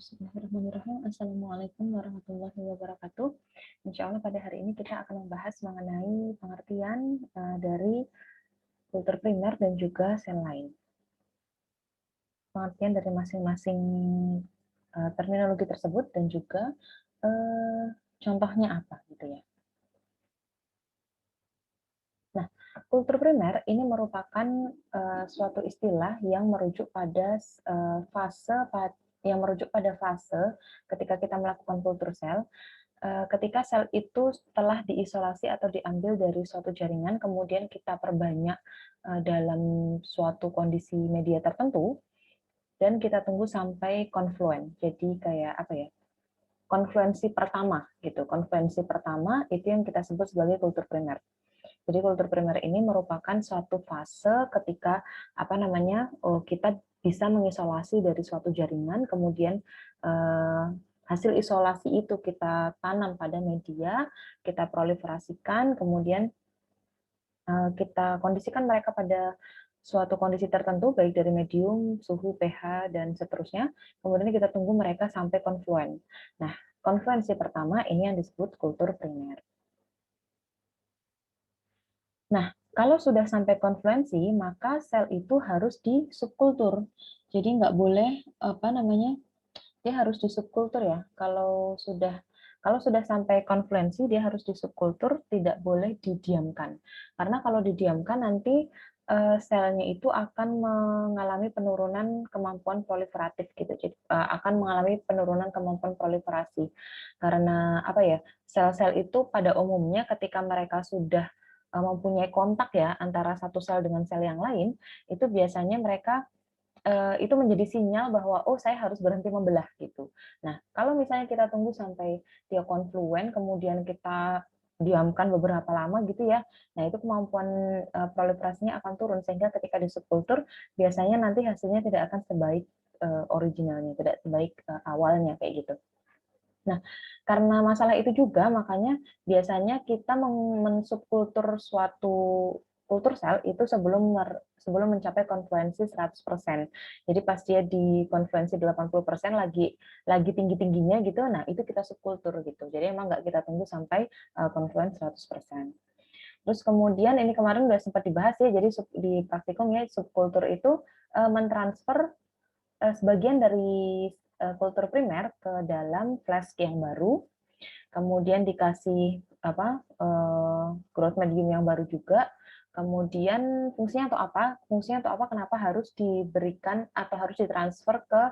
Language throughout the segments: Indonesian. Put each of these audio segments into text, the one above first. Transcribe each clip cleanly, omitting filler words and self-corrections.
Bismillahirrahmanirrahim. Assalamualaikum warahmatullahi wabarakatuh. Insya Allah pada hari ini kita akan membahas mengenai pengertian dari kultur primer dan juga sel lain. Pengertian dari masing-masing terminologi tersebut dan juga contohnya apa gitu ya. Nah, kultur primer ini merupakan suatu istilah yang merujuk pada fase ketika kita melakukan kultur sel. Ketika sel itu telah diisolasi atau diambil dari suatu jaringan, kemudian kita perbanyak dalam suatu kondisi media tertentu, dan kita tunggu sampai konfluen. Jadi kayak apa ya? Konfluensi pertama gitu. Konfluensi pertama itu yang kita sebut sebagai kultur primer. Jadi kultur primer ini merupakan suatu fase ketika kita bisa mengisolasi dari suatu jaringan, kemudian hasil isolasi itu kita tanam pada media, kita proliferasikan, kemudian kita kondisikan mereka pada suatu kondisi tertentu, baik dari medium, suhu, pH, dan seterusnya. Kemudian kita tunggu mereka sampai konfluen. Nah, konfluensi pertama ini yang disebut kultur primer. Nah, kalau sudah sampai konfluensi, maka sel itu harus di subkultur. Jadi nggak boleh dia harus di subkultur ya. Kalau sudah sampai konfluensi, dia harus di subkultur, tidak boleh didiamkan. Karena kalau didiamkan nanti selnya itu akan mengalami penurunan kemampuan proliferatif gitu. Jadi akan mengalami penurunan kemampuan proliferasi. Karena apa ya? Sel-sel itu pada umumnya ketika mereka sudah mempunyai kontak ya antara satu sel dengan sel yang lain, itu biasanya mereka itu menjadi sinyal bahwa oh saya harus berhenti membelah gitu. Nah, kalau misalnya kita tunggu sampai dia konfluen, kemudian kita diamkan beberapa lama gitu ya, nah itu kemampuan proliferasinya akan turun sehingga ketika di subkultur biasanya nanti hasilnya tidak akan sebaik originalnya, tidak sebaik awalnya kayak gitu. Nah, karena masalah itu juga, makanya biasanya kita mensubkultur suatu kultur sel itu sebelum mencapai konfluensi 100%. Jadi pas dia di konfluensi 80% lagi tinggi-tingginya gitu, nah itu kita subkultur gitu. Jadi emang nggak kita tunggu sampai konfluen 100%. Terus kemudian ini kemarin udah sempat dibahas ya, jadi di praktikum ya subkultur itu mentransfer sebagian dari kultur primer ke dalam flask yang baru, kemudian dikasih growth medium yang baru juga, kemudian fungsinya untuk apa? Fungsinya untuk apa? Kenapa harus diberikan atau harus ditransfer ke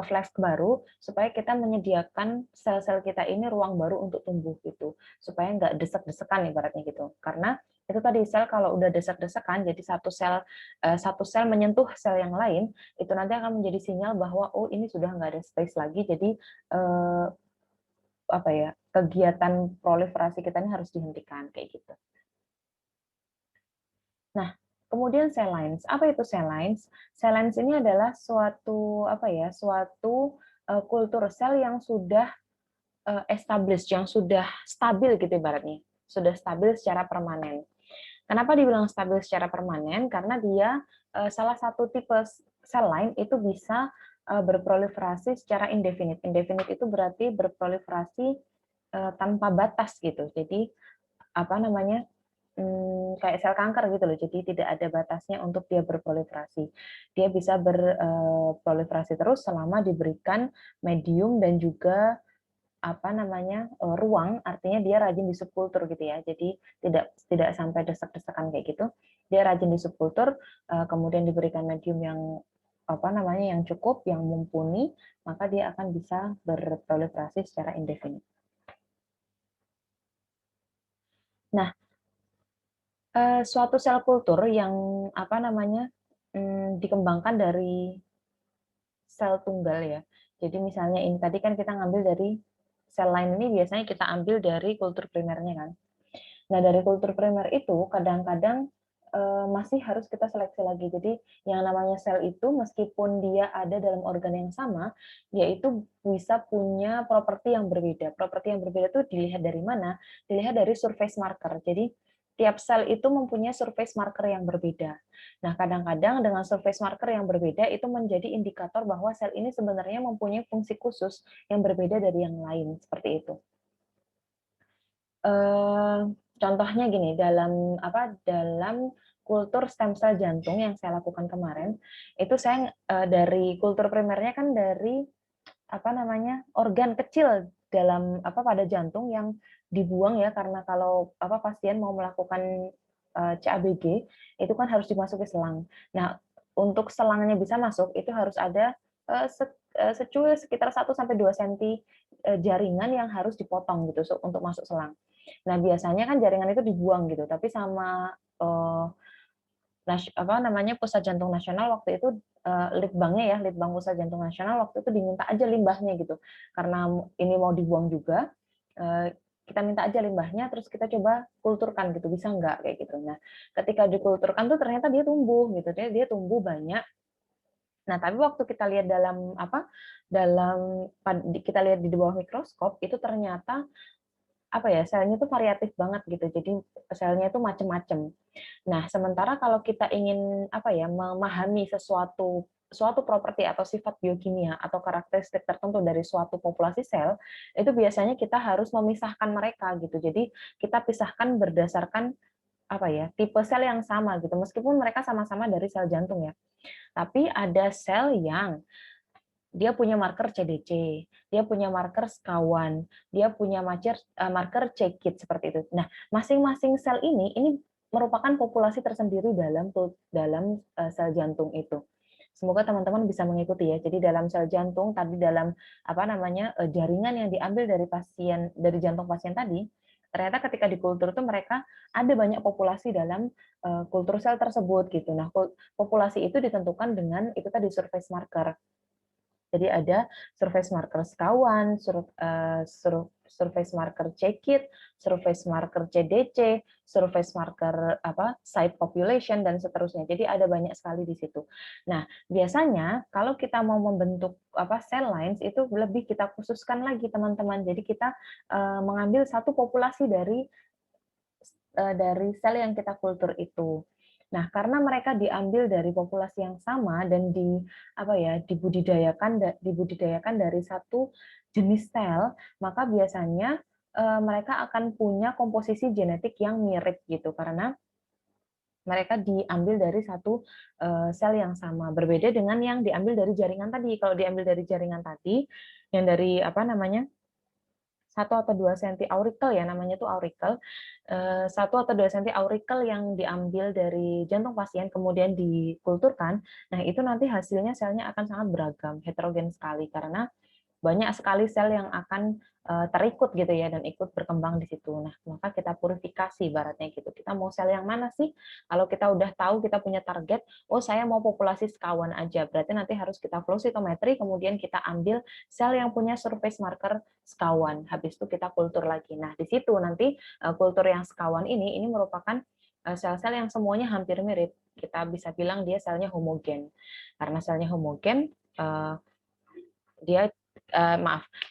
flask baru supaya kita menyediakan sel-sel kita ini ruang baru untuk tumbuh gitu, supaya nggak desek-desekan ibaratnya gitu. Karena itu tadi sel kalau udah desek-desekan, jadi satu sel menyentuh sel yang lain, itu nanti akan menjadi sinyal bahwa oh ini sudah nggak ada space lagi, jadi kegiatan proliferasi kita ini harus dihentikan kayak gitu. Nah, kemudian cell lines. Apa itu cell lines? Cell lines ini adalah suatu kultur sel yang sudah established, yang sudah stabil gitu ibaratnya. Sudah stabil secara permanen. Kenapa dibilang stabil secara permanen? Karena dia salah satu tipe sel line itu bisa berproliferasi secara indefinite. Indefinite itu berarti berproliferasi tanpa batas gitu. Jadi kayak sel kanker gitu loh. Jadi tidak ada batasnya untuk dia berproliferasi. Dia bisa berproliferasi terus selama diberikan medium dan juga ruang, artinya dia rajin di subkultur gitu ya. Jadi tidak sampai desek-desekan kayak gitu. Dia rajin di subkultur, kemudian diberikan medium yang cukup, yang mumpuni, maka dia akan bisa berproliferasi secara indefinite. Nah, suatu sel kultur yang dikembangkan dari sel tunggal ya. Jadi misalnya ini tadi kan kita ngambil dari sel lain, ini biasanya kita ambil dari kultur primernya kan. Nah, dari kultur primer itu kadang-kadang masih harus kita seleksi lagi. Jadi yang namanya sel itu meskipun dia ada dalam organ yang sama, dia itu bisa punya properti yang berbeda. Properti yang berbeda itu dilihat dari mana? Dilihat dari surface marker. Jadi tiap sel itu mempunyai surface marker yang berbeda. Nah, kadang-kadang dengan surface marker yang berbeda itu menjadi indikator bahwa sel ini sebenarnya mempunyai fungsi khusus yang berbeda dari yang lain, seperti itu. Contohnya gini, dalam kultur stem cell jantung yang saya lakukan kemarin, itu saya dari kultur primernya kan dari organ kecil pada jantung yang dibuang ya, karena kalau pasien mau melakukan CABG itu kan harus dimasuki selang. Nah, untuk selangnya bisa masuk itu harus ada secuil sekitar 1 sampai 2 cm jaringan yang harus dipotong gitu untuk masuk selang. Nah, biasanya kan jaringan itu dibuang gitu, tapi sama Pusat Jantung Nasional waktu itu, Litbangnya ya, Litbang Pusat Jantung Nasional waktu itu diminta aja limbahnya gitu. Karena ini mau dibuang juga, kita minta aja limbahnya, terus kita coba kulturkan gitu, bisa nggak kayak gitu. Nah, ketika dikulturkan tuh ternyata dia tumbuh gitu, dia tumbuh banyak. Nah, tapi waktu kita lihat kita lihat di bawah mikroskop itu ternyata selnya itu variatif banget gitu. Jadi selnya itu macam-macam. Nah, sementara kalau kita ingin memahami suatu properti atau sifat biokimia atau karakteristik tertentu dari suatu populasi sel, itu biasanya kita harus memisahkan mereka gitu. Jadi kita pisahkan berdasarkan tipe sel yang sama gitu. Meskipun mereka sama-sama dari sel jantung ya. Tapi ada sel yang dia punya marker CDC, dia punya marker sekawan, dia punya marker CKIT seperti itu. Nah, masing-masing sel ini merupakan populasi tersendiri dalam sel jantung itu. Semoga teman-teman bisa mengikuti ya. Jadi dalam sel jantung tadi dalam jaringan yang diambil dari jantung pasien tadi, ternyata ketika dikultur itu mereka ada banyak populasi dalam kultur sel tersebut gitu. Nah, populasi itu ditentukan dengan itu tadi surface marker. Jadi ada surface marker sekawan, surface marker CKIT, surface marker CDC, surface marker site population dan seterusnya. Jadi ada banyak sekali di situ. Nah, biasanya kalau kita mau membentuk cell lines itu lebih kita khususkan lagi teman-teman. Jadi kita mengambil satu populasi dari sel yang kita kultur itu. Nah, karena mereka diambil dari populasi yang sama dan dibudidayakan dari satu jenis sel, maka biasanya mereka akan punya komposisi genetik yang mirip gitu karena mereka diambil dari satu sel yang sama. Berbeda dengan yang diambil dari jaringan tadi. Kalau diambil dari jaringan tadi, yang dari 1 atau 2 cm aurikel ya, namanya itu aurikel. 1 atau 2 cm aurikel yang diambil dari jantung pasien kemudian dikulturkan, nah itu nanti hasilnya selnya akan sangat beragam, heterogen sekali karena banyak sekali sel yang akan terikut gitu ya dan ikut berkembang di situ. Nah, maka kita purifikasi baratnya gitu. Kita mau sel yang mana sih? Kalau kita udah tahu kita punya target, oh saya mau populasi sekawan aja. Berarti nanti harus kita flow cytometry, kemudian kita ambil sel yang punya surface marker sekawan. Habis itu kita kultur lagi. Nah, di situ nanti kultur yang sekawan ini merupakan sel-sel yang semuanya hampir mirip. Kita bisa bilang dia selnya homogen. Karena selnya homogen, dia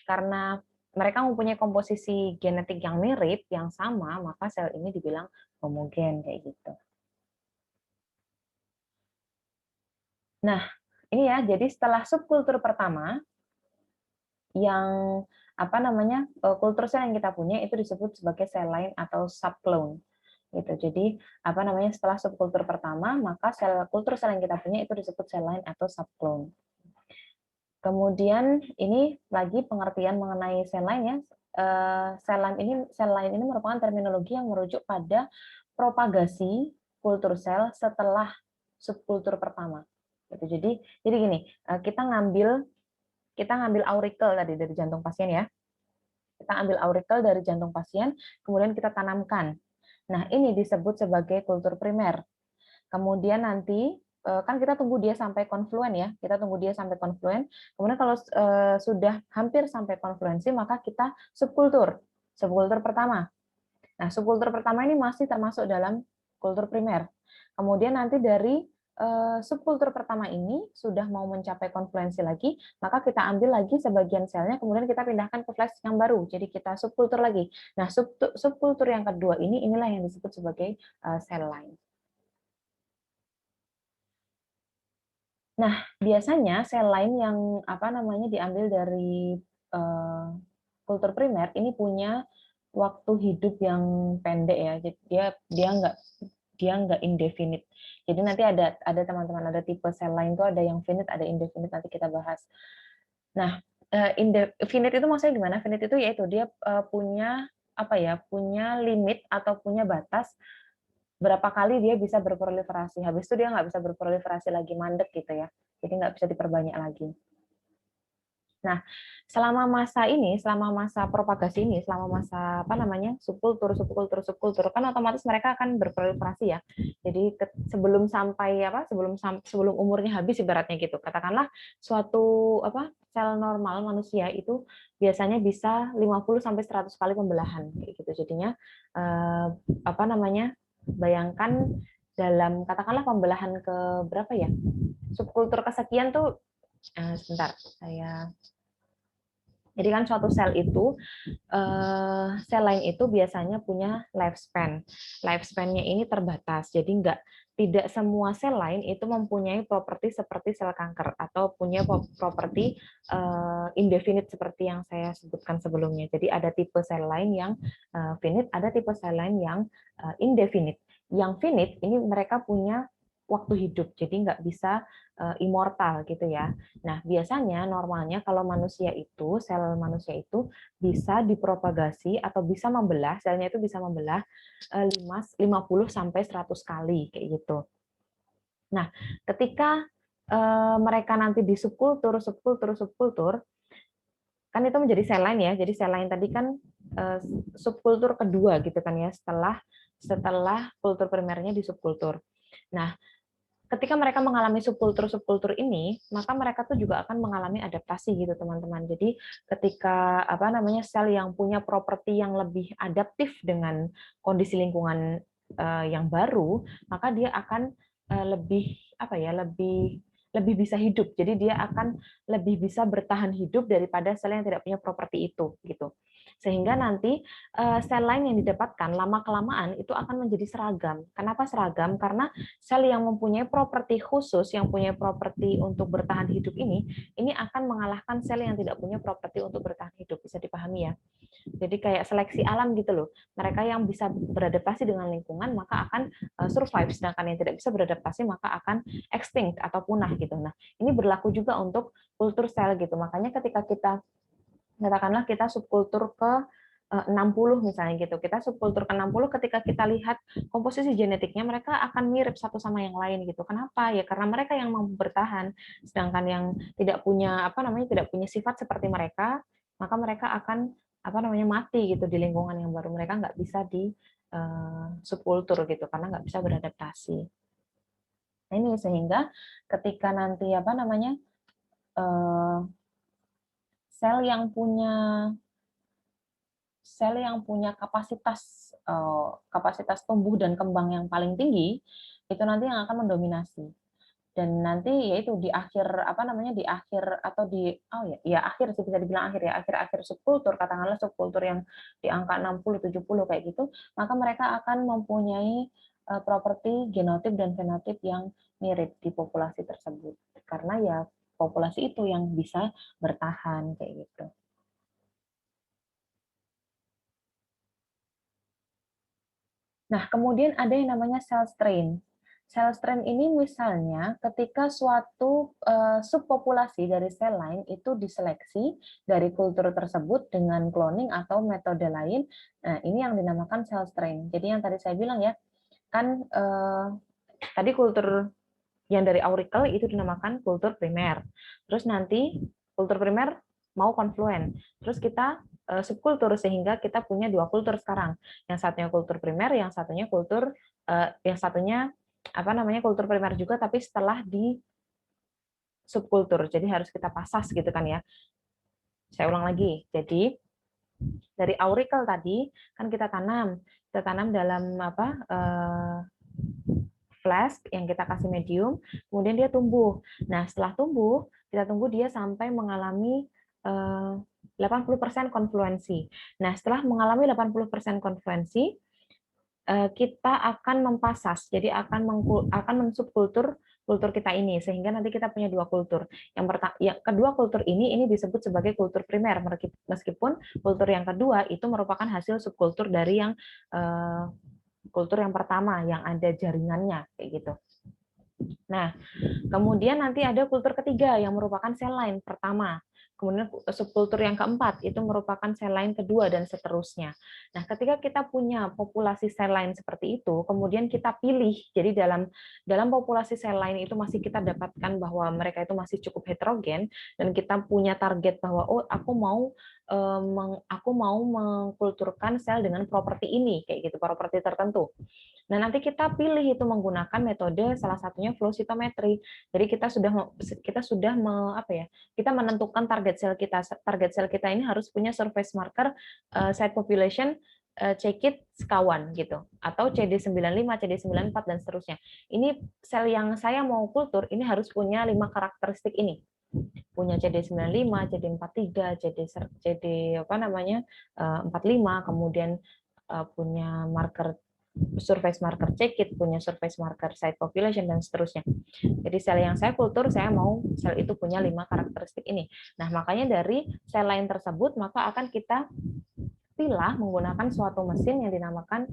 karena mereka mempunyai komposisi genetik yang mirip, yang sama, maka sel ini dibilang homogen kayak gitu. Nah, ini ya, jadi setelah subkultur pertama, yang kultur sel yang kita punya itu disebut sebagai sel line atau subclone. Gitu. Jadi setelah subkultur pertama, maka kultur sel yang kita punya itu disebut sel line atau subclone. Kemudian ini lagi pengertian mengenai sel line ya. Sel line ini merupakan terminologi yang merujuk pada propagasi kultur sel setelah subkultur pertama. Gitu. Jadi gini, kita ngambil aurikel tadi dari jantung pasien ya. Kita ambil aurikel dari jantung pasien, kemudian kita tanamkan. Nah, ini disebut sebagai kultur primer. Kemudian nanti kan kita tunggu dia sampai konfluen ya, kita tunggu dia sampai konfluen. Kemudian kalau sudah hampir sampai konfluensi, maka kita subkultur pertama. Nah, subkultur pertama ini masih termasuk dalam kultur primer. Kemudian nanti dari subkultur pertama ini sudah mau mencapai konfluensi lagi, maka kita ambil lagi sebagian selnya, kemudian kita pindahkan ke flash yang baru. Jadi kita subkultur lagi. Nah, subkultur yang kedua ini inilah yang disebut sebagai cell line. Nah, biasanya sel lain yang apa namanya diambil dari kultur primer ini punya waktu hidup yang pendek ya. Jadi dia nggak indefinite. Jadi nanti ada teman-teman ada tipe sel lain tuh ada yang finite, ada indefinite, nanti kita bahas. Nah, finite itu maksudnya gimana? Finite itu yaitu dia punya apa ya? Punya limit atau punya batas berapa kali dia bisa berproliferasi. Habis itu dia nggak bisa berproliferasi lagi, mandek gitu ya. Jadi nggak bisa diperbanyak lagi. Nah, selama masa propagasi ini, selama masa apa namanya subkultur, kan otomatis mereka akan berproliferasi ya. Jadi sebelum umurnya habis ibaratnya gitu. Katakanlah suatu sel normal manusia itu biasanya bisa 50 sampai 100 kali pembelahan kayak gitu. Jadinya bayangkan dalam katakanlah pembelahan ke berapa ya? Subkultur kesekian tuh sebentar saya. Jadi kan suatu sel itu, sel lain itu biasanya punya lifespan. Lifespan-nya ini terbatas, jadi tidak semua sel lain itu mempunyai properti seperti sel kanker atau punya properti indefinite seperti yang saya sebutkan sebelumnya. Jadi ada tipe sel lain yang finite, ada tipe sel lain yang indefinite. Yang finite ini mereka punya waktu hidup, jadi nggak bisa immortal gitu ya. Nah, biasanya normalnya kalau sel manusia itu bisa dipropagasi atau bisa membelah, selnya itu bisa membelah 50 sampai 100 kali kayak gitu. Nah, ketika mereka nanti di subkultur, kan itu menjadi sel lain ya. Jadi sel lain tadi kan subkultur kedua gitu kan ya, setelah kultur primernya di subkultur. Nah, ketika mereka mengalami subkultur ini, maka mereka tuh juga akan mengalami adaptasi gitu teman-teman. Jadi ketika sel yang punya properti yang lebih adaptif dengan kondisi lingkungan yang baru, maka dia akan lebih lebih bisa hidup. Jadi dia akan lebih bisa bertahan hidup daripada sel yang tidak punya properti itu gitu. Sehingga nanti sel lain yang didapatkan lama-kelamaan itu akan menjadi seragam. Kenapa seragam? Karena sel yang mempunyai properti khusus, yang punya properti untuk bertahan hidup ini akan mengalahkan sel yang tidak punya properti untuk bertahan hidup. Bisa dipahami ya? Jadi kayak seleksi alam gitu loh. Mereka yang bisa beradaptasi dengan lingkungan maka akan survive, sedangkan yang tidak bisa beradaptasi maka akan extinct atau punah gitu. Nah, ini berlaku juga untuk kultur sel gitu. Makanya ketika katakanlah kita subkultur ke 60 misalnya gitu. Kita subkultur ke 60 ketika kita lihat komposisi genetiknya mereka akan mirip satu sama yang lain gitu. Kenapa? Ya karena mereka yang mampu bertahan, sedangkan yang tidak punya sifat seperti mereka, maka mereka akan mati gitu di lingkungan yang baru. Mereka nggak bisa di subkultur gitu karena nggak bisa beradaptasi. Nah, ini sehingga ketika nanti sel yang punya kapasitas tumbuh dan kembang yang paling tinggi itu nanti yang akan mendominasi. Dan nanti yaitu di akhir di akhir atau di akhir sih bisa dibilang akhir ya, akhir subkultur, katakanlah subkultur yang di angka 60 70 kayak gitu, maka mereka akan mempunyai properti genotip dan fenotip yang mirip di populasi tersebut. Karena ya populasi itu yang bisa bertahan kayak gitu. Nah, kemudian ada yang namanya cell strain. Cell strain ini misalnya ketika suatu subpopulasi dari sel lain itu diseleksi dari kultur tersebut dengan cloning atau metode lain. Nah, ini yang dinamakan cell strain. Jadi yang tadi saya bilang ya, kan tadi kultur yang dari auricle itu dinamakan kultur primer. Terus nanti kultur primer mau konfluen. Terus kita subkultur sehingga kita punya dua kultur sekarang. Yang satunya kultur primer, yang satunya kultur primer juga tapi setelah di subkultur. Jadi harus kita pasas gitu kan ya. Saya ulang lagi. Jadi dari auricle tadi kan kita tanam dalam flask yang kita kasih medium, kemudian dia tumbuh. Nah, setelah tumbuh, kita tunggu dia sampai mengalami 80% konfluensi. Nah, setelah mengalami 80% konfluensi, kita akan mempasas, jadi akan mensubkultur kultur kita ini, sehingga nanti kita punya dua kultur. Yang kedua kultur ini disebut sebagai kultur primer, meskipun kultur yang kedua itu merupakan hasil subkultur dari yang kultur yang pertama yang ada jaringannya kayak gitu. Nah, kemudian nanti ada kultur ketiga yang merupakan sel line pertama. Kemudian subkultur yang keempat itu merupakan sel line kedua dan seterusnya. Nah, ketika kita punya populasi sel line seperti itu, kemudian kita pilih. Jadi dalam populasi sel line itu masih kita dapatkan bahwa mereka itu masih cukup heterogen dan kita punya target bahwa oh aku mau mengkulturkan sel dengan properti ini kayak gitu, properti tertentu. Nah, nanti kita pilih itu menggunakan metode salah satunya flow cytometry. Jadi kita menentukan target sel kita. Target sel kita ini harus punya surface marker site population CKIT sekawan gitu, atau CD95, CD94 dan seterusnya. Ini sel yang saya mau kultur ini harus punya 5 karakteristik ini. Punya CD95, CD43, CD apa namanya? 45, kemudian punya marker surface marker CKIT, punya surface marker site population, dan seterusnya. Jadi sel yang saya kultur, saya mau sel itu punya 5 karakteristik ini. Nah, makanya dari sel lain tersebut, maka akan kita pilah menggunakan suatu mesin yang dinamakan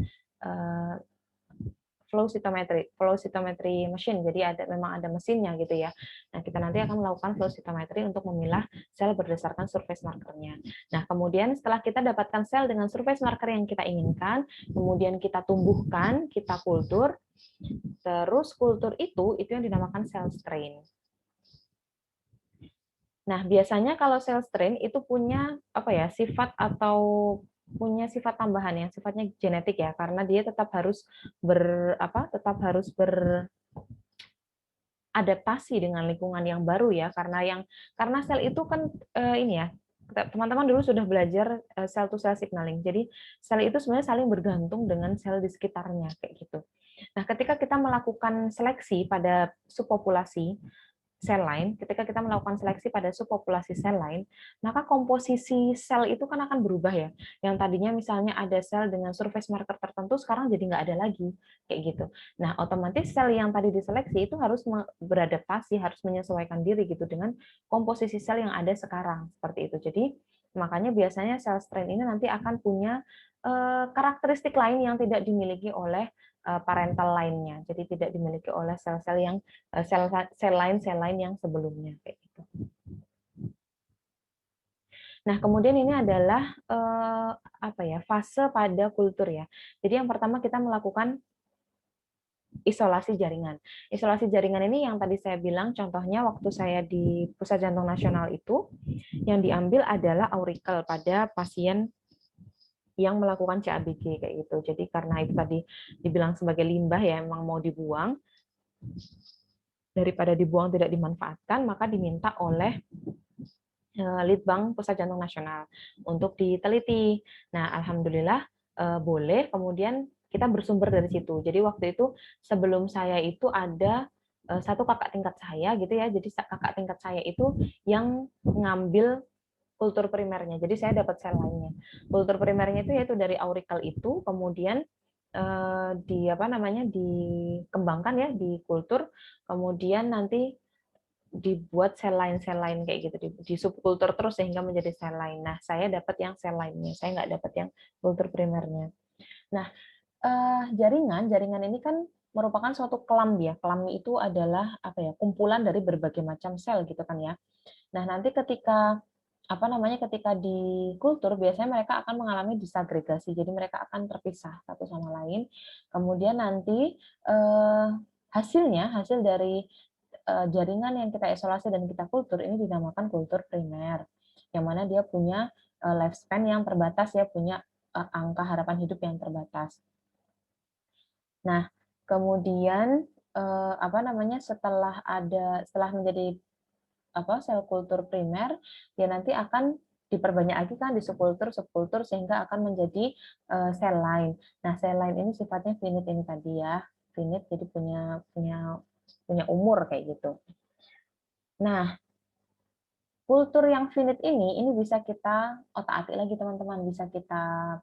flow cytometry machine. Jadi memang ada mesinnya gitu ya. Nah, kita nanti akan melakukan flow cytometry untuk memilah sel berdasarkan surface markernya. Nah, kemudian setelah kita dapatkan sel dengan surface marker yang kita inginkan, kemudian kita tumbuhkan, kita kultur, terus kultur itu yang dinamakan cell strain. Nah, biasanya kalau cell strain itu punya sifat atau punya sifat tambahan yang sifatnya genetik ya, karena dia tetap harus beradaptasi dengan lingkungan yang baru ya, karena sel itu kan ini ya, teman-teman dulu sudah belajar cell to cell signaling. Jadi sel itu sebenarnya saling bergantung dengan sel di sekitarnya kayak gitu. Nah, ketika kita melakukan seleksi pada subpopulasi sel lain, ketika kita melakukan seleksi pada subpopulasi sel lain, maka komposisi sel itu kan akan berubah ya. Yang tadinya misalnya ada sel dengan surface marker tertentu, sekarang jadi nggak ada lagi, kayak gitu. Nah, otomatis sel yang tadi diseleksi itu harus beradaptasi, harus menyesuaikan diri gitu dengan komposisi sel yang ada sekarang, seperti itu. Jadi, makanya biasanya sel strain ini nanti akan punya karakteristik lain yang tidak dimiliki oleh parental lainnya. Jadi tidak dimiliki oleh sel-sel yang sel lain yang sebelumnya kayak gitu. Nah, kemudian ini adalah fase pada kultur ya. Jadi yang pertama kita melakukan isolasi jaringan. Isolasi jaringan ini yang tadi saya bilang contohnya waktu saya di Pusat Jantung Nasional itu yang diambil adalah aurikel pada pasien yang melakukan CABG kayak gitu. Jadi karena itu tadi dibilang sebagai limbah ya, memang mau dibuang, daripada dibuang tidak dimanfaatkan, maka diminta oleh Litbang Pusat Jantung Nasional untuk diteliti. Nah, alhamdulillah boleh. Kemudian kita bersumber dari situ. Jadi waktu itu sebelum saya itu ada satu kakak tingkat saya gitu ya. Jadi kakak tingkat saya itu yang ngambil kultur primernya. Jadi saya dapat sel lainnya. Kultur primernya itu yaitu dari aurikel itu, kemudian dikembangkan ya di kultur, kemudian nanti dibuat sel lain kayak gitu di subkultur terus sehingga menjadi sel lain. Nah, saya dapat yang sel lainnya, saya nggak dapat yang kultur primernya. Nah, jaringan ini kan merupakan suatu kelam ya. Kelam itu adalah kumpulan dari berbagai macam sel gitu kan ya. Nah, nanti ketika ketika di kultur biasanya mereka akan mengalami disagregasi, jadi mereka akan terpisah satu sama lain. Kemudian nanti hasil dari jaringan yang kita isolasi dan kita kultur ini dinamakan kultur primer, yang mana dia punya lifespan yang terbatas ya, punya angka harapan hidup yang terbatas. Nah, kemudian setelah menjadi sel kultur primer, dia nanti akan diperbanyak lagi kan di subkultur sehingga akan menjadi sel lain. Nah, sel lain ini sifatnya finite ini tadi ya, finite, jadi punya umur kayak gitu. Nah, kultur yang finite ini bisa kita otak-atik lagi teman-teman, bisa kita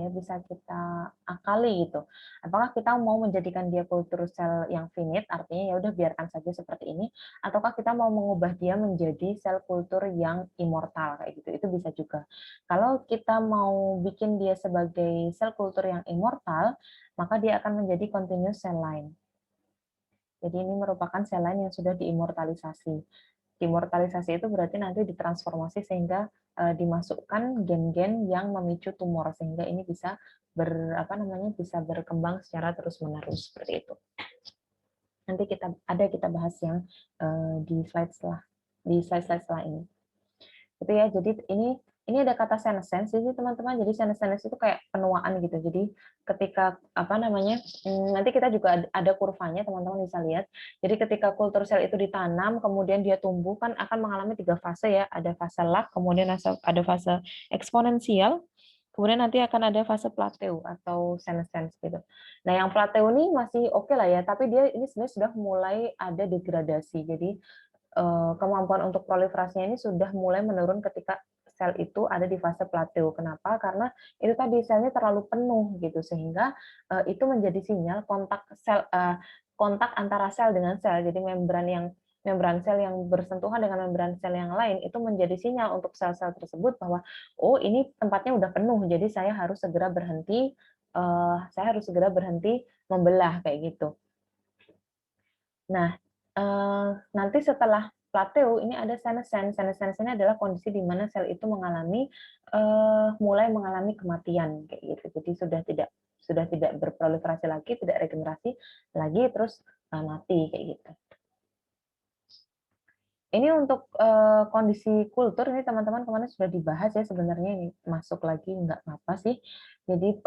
bisa kita akali gitu. Apakah kita mau menjadikan dia kultur sel yang finite, artinya ya udah biarkan saja seperti ini, ataukah kita mau mengubah dia menjadi sel kultur yang immortal kayak gitu. Itu bisa juga. Kalau kita mau bikin dia sebagai sel kultur yang immortal, maka dia akan menjadi continuous cell line. Jadi ini merupakan sel line yang sudah diimmortalisasi. Dimortalisasi itu berarti nanti ditransformasi sehingga dimasukkan gen-gen yang memicu tumor sehingga ini bisa bisa berkembang secara terus-menerus seperti itu. Nanti kita bahas yang di slide setelah ini. Itu ya, jadi ini ada kata senescence jadi teman-teman. Jadi senescence itu kayak penuaan gitu. Jadi ketika nanti kita juga ada kurvanya, teman-teman bisa lihat. Jadi ketika kultur sel itu ditanam kemudian dia tumbuh kan akan mengalami 3 fase ya. Ada fase lag, kemudian ada fase eksponensial, kemudian nanti akan ada fase plateau atau senescence gitu. Nah, yang plateau ini masih oke lah ya, tapi dia ini sebenarnya sudah mulai ada degradasi. Jadi kemampuan untuk proliferasinya ini sudah mulai menurun ketika sel itu ada di fase plateau. Kenapa? Karena itu tadi selnya terlalu penuh gitu sehingga itu menjadi sinyal kontak antara sel dengan sel. Jadi membran sel yang bersentuhan dengan membran sel yang lain itu menjadi sinyal untuk sel-sel tersebut bahwa oh ini tempatnya udah penuh, jadi saya harus segera berhenti membelah kayak gitu. Nah, nanti setelah plateau ini ada senescence. Senescence ini adalah kondisi di mana sel itu mulai mengalami kematian kayak gitu. Jadi sudah tidak berproliferasi lagi, tidak regenerasi lagi, terus mati kayak gitu. Ini untuk kondisi kultur ini teman-teman kemarin sudah dibahas ya sebenarnya, ini masuk lagi nggak apa-apa sih. Jadi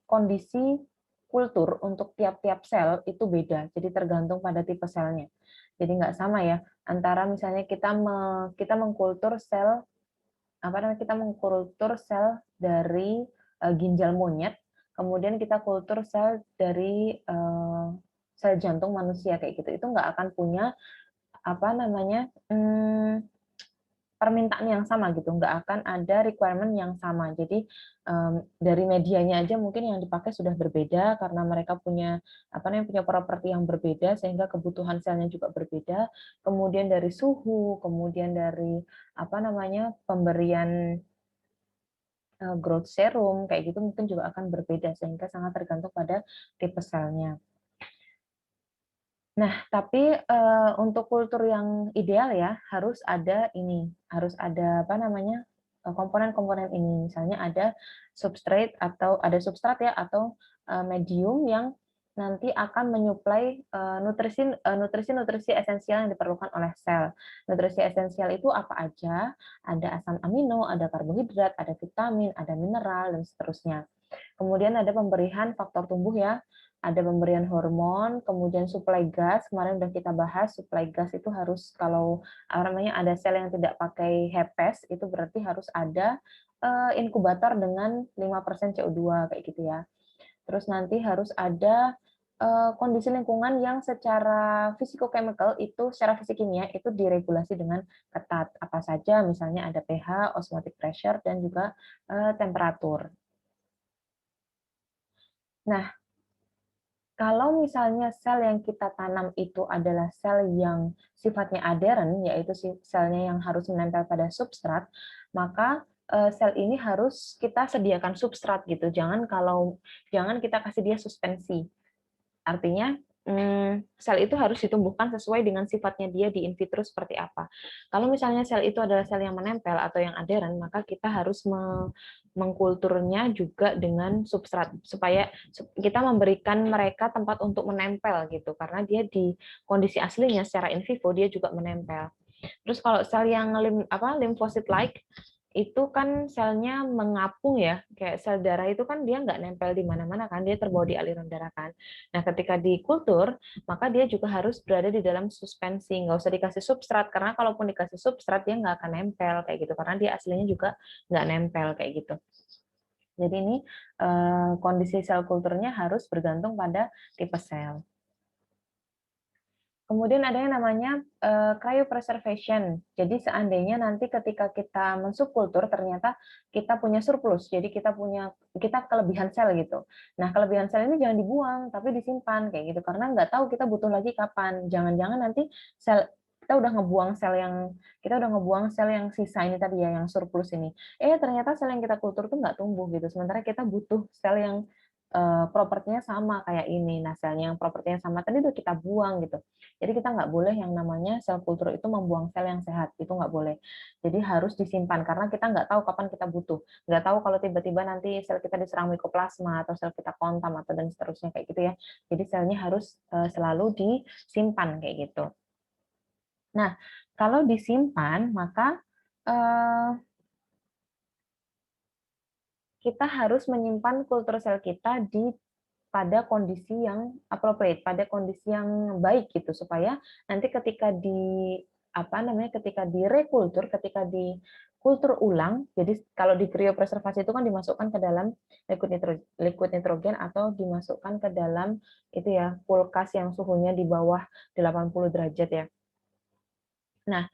kondisi kultur untuk tiap-tiap sel itu beda, jadi tergantung pada tipe selnya. Jadi nggak sama ya, antara misalnya kita mengkultur sel dari ginjal monyet, kemudian kita kultur sel dari sel jantung manusia kayak gitu, itu nggak akan punya permintaan yang sama gitu, nggak akan ada requirement yang sama. Jadi dari medianya aja mungkin yang dipakai sudah berbeda karena mereka punya punya properti yang berbeda sehingga kebutuhan selnya juga berbeda. Kemudian dari suhu, kemudian dari pemberian growth serum kayak gitu mungkin juga akan berbeda sehingga sangat tergantung pada tipe selnya. Nah, tapi untuk kultur yang ideal ya harus ada komponen-komponen ini. Misalnya ada substrate atau medium yang nanti akan menyuplai nutrisi esensial yang diperlukan oleh sel. Nutrisi esensial itu apa aja? Ada asam amino, ada karbohidrat, ada vitamin, ada mineral dan seterusnya. Kemudian ada pemberian faktor tumbuh ya, ada pemberian hormon, kemudian suplai gas. Kemarin udah kita bahas, suplai gas itu harus kalau ada sel yang tidak pakai HEPES, itu berarti harus ada inkubator dengan 5% CO2 kayak gitu ya. Terus nanti harus ada kondisi lingkungan yang secara physicochemical itu secara fisik kimia itu diregulasi dengan ketat. Apa saja? Misalnya ada pH, osmotic pressure dan juga temperatur. Nah, kalau misalnya sel yang kita tanam itu adalah sel yang sifatnya adheren, yaitu selnya yang harus menempel pada substrat, maka sel ini harus kita sediakan substrat gitu. Jangan kita kasih dia suspensi. Artinya sel itu harus ditumbuhkan sesuai dengan sifatnya dia di in vitro seperti apa. Kalau misalnya sel itu adalah sel yang menempel atau yang adheren, maka kita harus mengkulturnya juga dengan substrat supaya kita memberikan mereka tempat untuk menempel gitu karena dia di kondisi aslinya secara in vivo dia juga menempel. Terus kalau sel yang limfosit like itu kan selnya mengapung ya, kayak sel darah itu kan dia nggak nempel di mana-mana kan, dia terbawa di aliran darah kan. Nah, ketika dikultur, maka dia juga harus berada di dalam suspensi, nggak usah dikasih substrat, karena kalaupun dikasih substrat dia nggak akan nempel kayak gitu, karena dia aslinya juga nggak nempel kayak gitu. Jadi ini kondisi sel kulturnya harus bergantung pada tipe sel. Kemudian ada yang namanya cryopreservation. Jadi seandainya nanti ketika kita mensubkultur ternyata kita punya surplus, jadi kita kelebihan sel gitu. Nah kelebihan sel ini jangan dibuang, tapi disimpan kayak gitu karena nggak tahu kita butuh lagi kapan. Jangan-jangan nanti kita udah ngebuang sel yang sisa ini tadi ya yang surplus ini. Ternyata sel yang kita kultur tuh nggak tumbuh gitu. Sementara kita butuh sel yang propertinya sama kayak ini. Nah selnya yang propertinya sama tadi udah kita buang gitu. Jadi kita nggak boleh yang namanya sel kultur itu membuang sel yang sehat, itu nggak boleh. Jadi harus disimpan karena kita nggak tahu kapan kita butuh. Nggak tahu kalau tiba-tiba nanti sel kita diserang mikoplasma atau sel kita kontam atau dan seterusnya kayak gitu ya. Jadi selnya harus selalu disimpan kayak gitu. Nah, kalau disimpan maka kita harus menyimpan kultur sel kita pada kondisi yang appropriate, pada kondisi yang baik gitu supaya nanti ketika direkultur, ketika dikultur ulang, jadi kalau di kriopreservasi itu kan dimasukkan ke dalam liquid nitrogen atau dimasukkan ke dalam itu ya kulkas yang suhunya di bawah 80 derajat ya. Nah,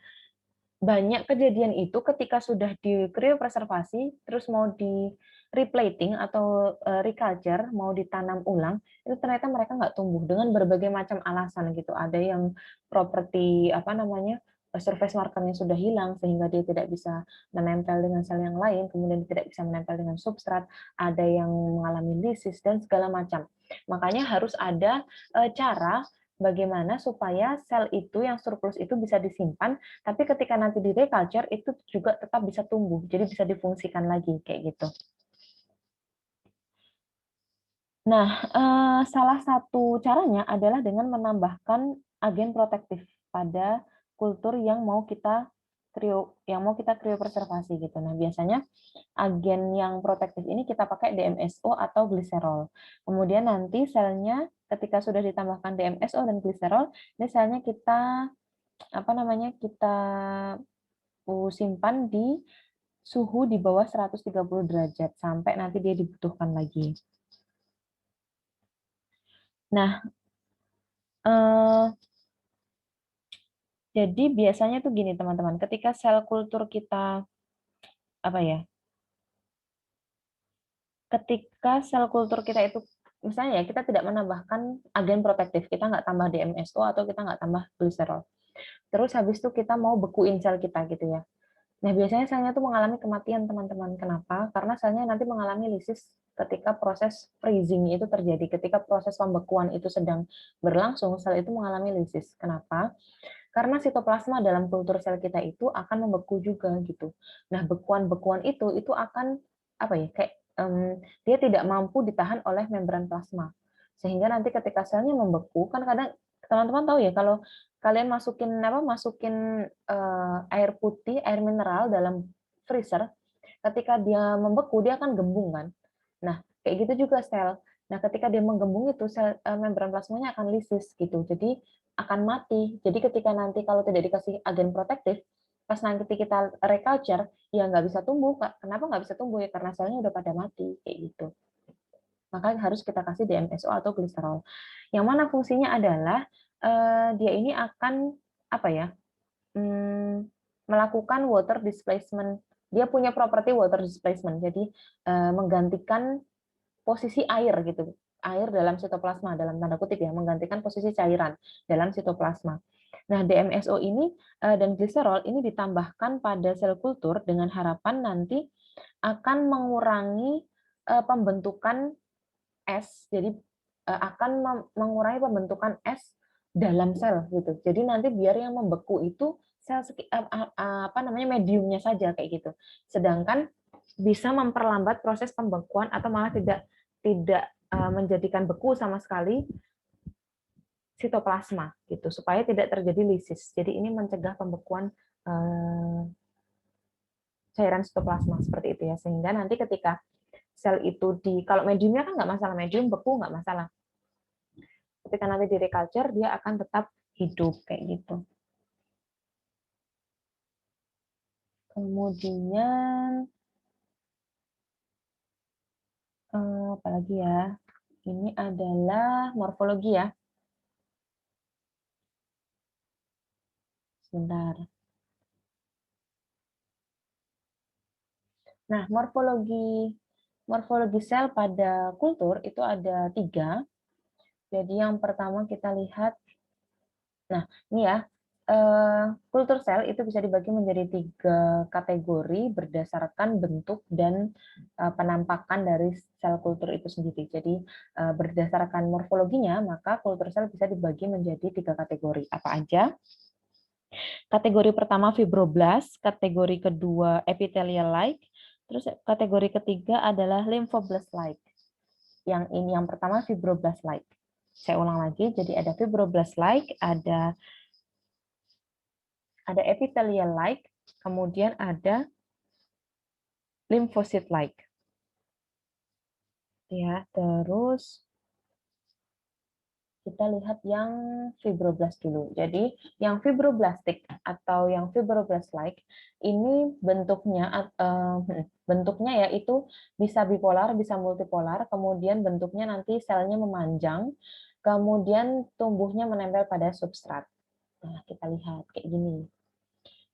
banyak kejadian itu ketika sudah di kriopreservasi terus mau di replating atau reculture mau ditanam ulang itu ternyata mereka nggak tumbuh dengan berbagai macam alasan gitu. Ada yang properti surface markernya sudah hilang sehingga dia tidak bisa menempel dengan sel yang lain, kemudian tidak bisa menempel dengan substrat, ada yang mengalami lisis dan segala macam. Makanya harus ada cara bagaimana supaya sel itu yang surplus itu bisa disimpan, tapi ketika nanti di reculture itu juga tetap bisa tumbuh, jadi bisa difungsikan lagi kayak gitu. Nah, salah satu caranya adalah dengan menambahkan agen protektif pada kultur yang mau kita kriopreservasi gitu. Nah, biasanya agen yang protektif ini kita pakai DMSO atau gliserol. Kemudian nanti selnya ketika sudah ditambahkan DMSO dan gliserol, ini selnya kita simpan di suhu di bawah 130 derajat sampai nanti dia dibutuhkan lagi. Nah, jadi biasanya tuh gini teman-teman, ketika sel kultur kita ketika sel kultur kita itu misalnya ya kita tidak menambahkan agen protektif, kita nggak tambah DMSO atau kita nggak tambah gliserol. Terus habis itu kita mau bekuin sel kita gitu ya. Nah, biasanya selnya tuh mengalami kematian, teman-teman. Kenapa? Karena selnya nanti mengalami lisis ketika proses freezing itu terjadi. Ketika proses pembekuan itu sedang berlangsung, sel itu mengalami lisis. Kenapa? Karena sitoplasma dalam kultur sel kita itu akan membeku juga gitu. Nah, bekuan-bekuan itu akan kayak dia tidak mampu ditahan oleh membran plasma. Sehingga nanti ketika selnya membeku, kan kadang teman-teman tahu ya kalau kalian masukin air putih, air mineral dalam freezer, ketika dia membeku dia akan gembung kan. Nah, kayak gitu juga sel. Nah, ketika dia menggembung itu sel membran plasmanya akan lisis gitu. Jadi akan mati. Jadi ketika nanti kalau tidak dikasih agen protektif, pas nanti kita reculture, ya nggak bisa tumbuh. Kenapa nggak bisa tumbuh ya? Karena selnya udah pada mati kayak gitu. Maka harus kita kasih DMSO atau gliserol. Yang mana fungsinya adalah dia ini akan melakukan water displacement. Dia punya properti water displacement. Jadi menggantikan posisi air gitu. Air dalam sitoplasma dalam tanda kutip ya, menggantikan posisi cairan dalam sitoplasma. Nah, DMSO ini dan gliserol ini ditambahkan pada sel kultur dengan harapan nanti akan mengurangi pembentukan es. Jadi akan mengurangi pembentukan es dalam sel gitu. Jadi nanti biar yang membeku itu sel mediumnya saja kayak gitu. Sedangkan bisa memperlambat proses pembekuan atau malah tidak tidak menjadikan beku sama sekali sitoplasma gitu supaya tidak terjadi lisis. Jadi ini mencegah pembekuan cairan sitoplasma seperti itu ya sehingga nanti ketika sel itu kalau mediumnya kan nggak masalah, medium beku nggak masalah. Ketika nanti di reculture dia akan tetap hidup kayak gitu. Kemudian lagi ya. Ini adalah morfologi ya. Sebentar. Nah, morfologi sel pada kultur itu ada 3. Jadi yang pertama kita lihat, nah ini ya, kultur sel itu bisa dibagi menjadi 3 kategori berdasarkan bentuk dan penampakan dari sel kultur itu sendiri. Jadi berdasarkan morfologinya, maka kultur sel bisa dibagi menjadi 3 kategori. Apa aja? Kategori pertama fibroblast, kategori kedua epithelial-like, terus kategori ketiga adalah lymphoblast-like. Yang ini yang pertama fibroblast-like. Saya ulang lagi, jadi ada fibroblast-like, ada epithelial-like, kemudian ada lymphocyte-like. Ya, terus kita lihat yang fibroblast dulu. Jadi yang fibroblastik atau yang fibroblast-like ini bentuknya yaitu bisa bipolar, bisa multipolar, kemudian bentuknya nanti selnya memanjang, kemudian tumbuhnya menempel pada substrat. Nah, kita lihat kayak gini.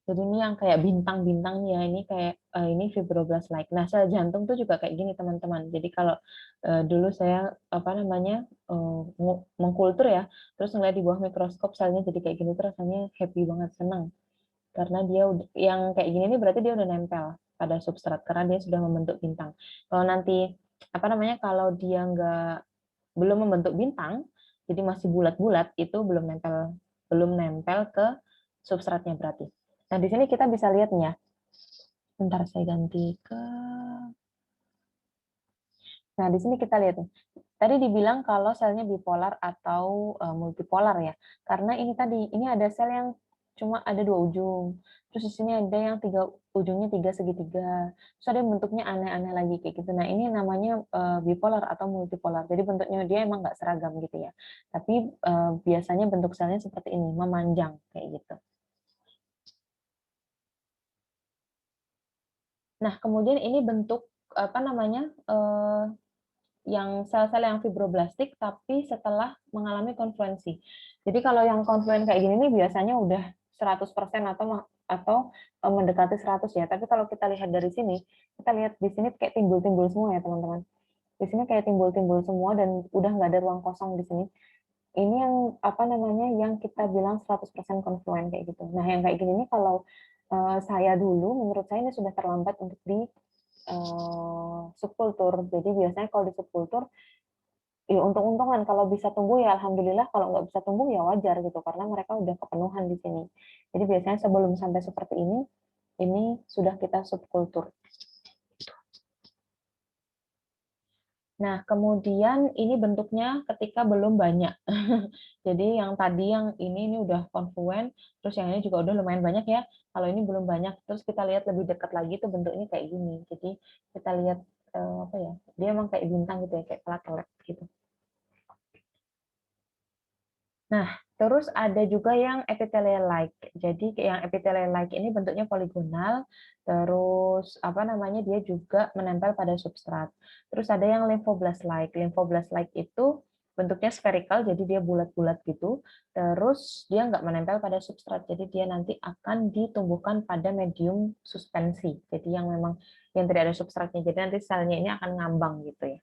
Jadi ini yang kayak bintang-bintangnya ini kayak ini fibroblast like. Nah, sel jantung tuh juga kayak gini teman-teman. Jadi kalau dulu saya apa namanya mengkultur ya, terus ngeliat di bawah mikroskop selnya jadi kayak gini tuh rasanya happy banget, senang. Karena dia yang kayak gini nih berarti dia udah nempel pada substrat karena dia sudah membentuk bintang. Kalau nanti apa namanya kalau dia belum membentuk bintang, jadi masih bulat-bulat itu belum nempel ke substratnya berarti. Nah, di sini kita bisa lihat nih ya. Bentar saya ganti ke. Nah, di sini kita lihat nih. Tadi dibilang kalau selnya bipolar atau multipolar ya. Karena ini tadi, ini ada sel yang cuma ada 2 ujung. Terus di sini ada yang ujungnya 3 segitiga. Terus ada yang bentuknya aneh-aneh lagi kayak gitu. Nah, ini namanya bipolar atau multipolar. Jadi bentuknya dia emang nggak seragam gitu ya. Tapi biasanya bentuk selnya seperti ini, memanjang kayak gitu. Nah, kemudian ini bentuk apa namanya yang sel-sel yang fibroblastik tapi setelah mengalami konfluensi. Jadi kalau yang konfluen kayak gini nih biasanya udah 100% atau mendekati 100 ya. Tapi kalau kita lihat dari sini, kita lihat di sini kayak timbul-timbul semua ya, teman-teman. Di sini kayak timbul-timbul semua dan udah nggak ada ruang kosong di sini. Ini yang apa namanya yang kita bilang 100% konfluen kayak gitu. Nah, yang kayak gini nih kalau saya dulu menurut saya ini sudah terlambat untuk di subkultur. Jadi biasanya kalau di subkultur ya untung-untungan kalau bisa tumbuh ya alhamdulillah, kalau nggak bisa tumbuh ya wajar gitu karena mereka udah kepenuhan di sini. Jadi biasanya sebelum sampai seperti ini sudah kita subkultur. Nah, kemudian ini bentuknya ketika belum banyak. Jadi yang tadi yang ini udah konfluen, terus yang ini juga udah lumayan banyak ya. Kalau ini belum banyak, terus kita lihat lebih dekat lagi tuh bentuknya kayak gini. Jadi kita lihat apa ya? Dia emang kayak bintang gitu ya, kayak pelat-pelat gitu. Nah, terus ada juga yang epithelial-like. Jadi yang epithelial-like ini bentuknya poligonal, terus apa namanya dia juga menempel pada substrat. Terus ada yang lymphoblast-like. Lymphoblast-like itu bentuknya spherical, jadi dia bulat-bulat gitu. Terus dia nggak menempel pada substrat, jadi dia nanti akan ditumbuhkan pada medium suspensi. Jadi yang memang yang tidak ada substratnya. Jadi nanti selnya ini akan ngambang gitu ya.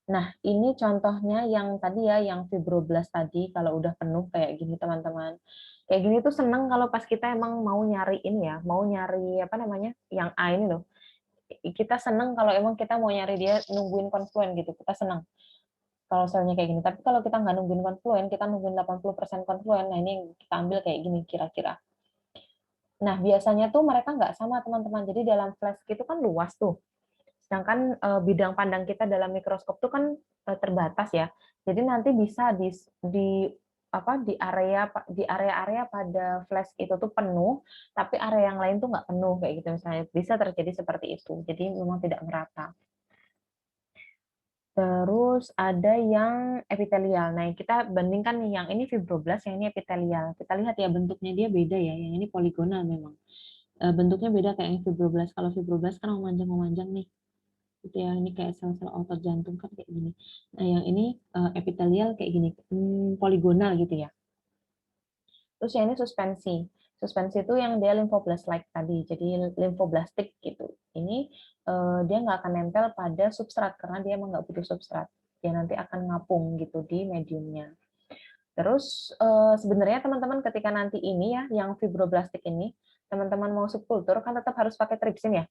Nah, ini contohnya yang tadi ya, yang fibroblast tadi, kalau udah penuh kayak gini teman-teman. Kayak gini tuh seneng kalau pas kita emang mau nyari ini ya, mau nyari apa namanya, yang A ini loh. Kita seneng kalau emang kita mau nyari dia nungguin konfluen gitu, kita seneng kalau selnya kayak gini. Tapi kalau kita nggak nungguin konfluen, kita nungguin 80% konfluen, nah ini yang kita ambil kayak gini kira-kira. Nah, biasanya tuh mereka nggak sama teman-teman, jadi dalam flash itu kan luas tuh. Sedangkan bidang pandang kita dalam mikroskop itu kan terbatas ya. Jadi nanti bisa di apa di area-area pada flash itu tuh penuh, tapi area yang lain tuh nggak penuh kayak gitu misalnya. Bisa terjadi seperti itu. Jadi memang tidak merata. Terus ada yang epitelial. Nah, kita bandingkan nih yang ini fibroblast, yang ini epitelial. Kita lihat ya bentuknya dia beda ya. Yang ini poligonal memang. bentuknya beda kayak yang fibroblast. Kalau fibroblast kan memanjang nih, gitu ya. Ini kayak sel-sel otot jantung kan kayak gini. Nah, yang ini epitelial kayak gini, poligonal gitu ya. Terus yang ini suspensi. Suspensi itu yang dia lymphoblastic tadi, jadi lymphoblastik gitu. Ini dia nggak akan nempel pada substrat karena dia emang nggak butuh substrat. Dia nanti akan ngapung gitu di mediumnya. Terus sebenarnya teman-teman ketika nanti ini ya, yang fibroblastik ini, teman-teman mau subkultur kan tetap harus pakai tripsin ya.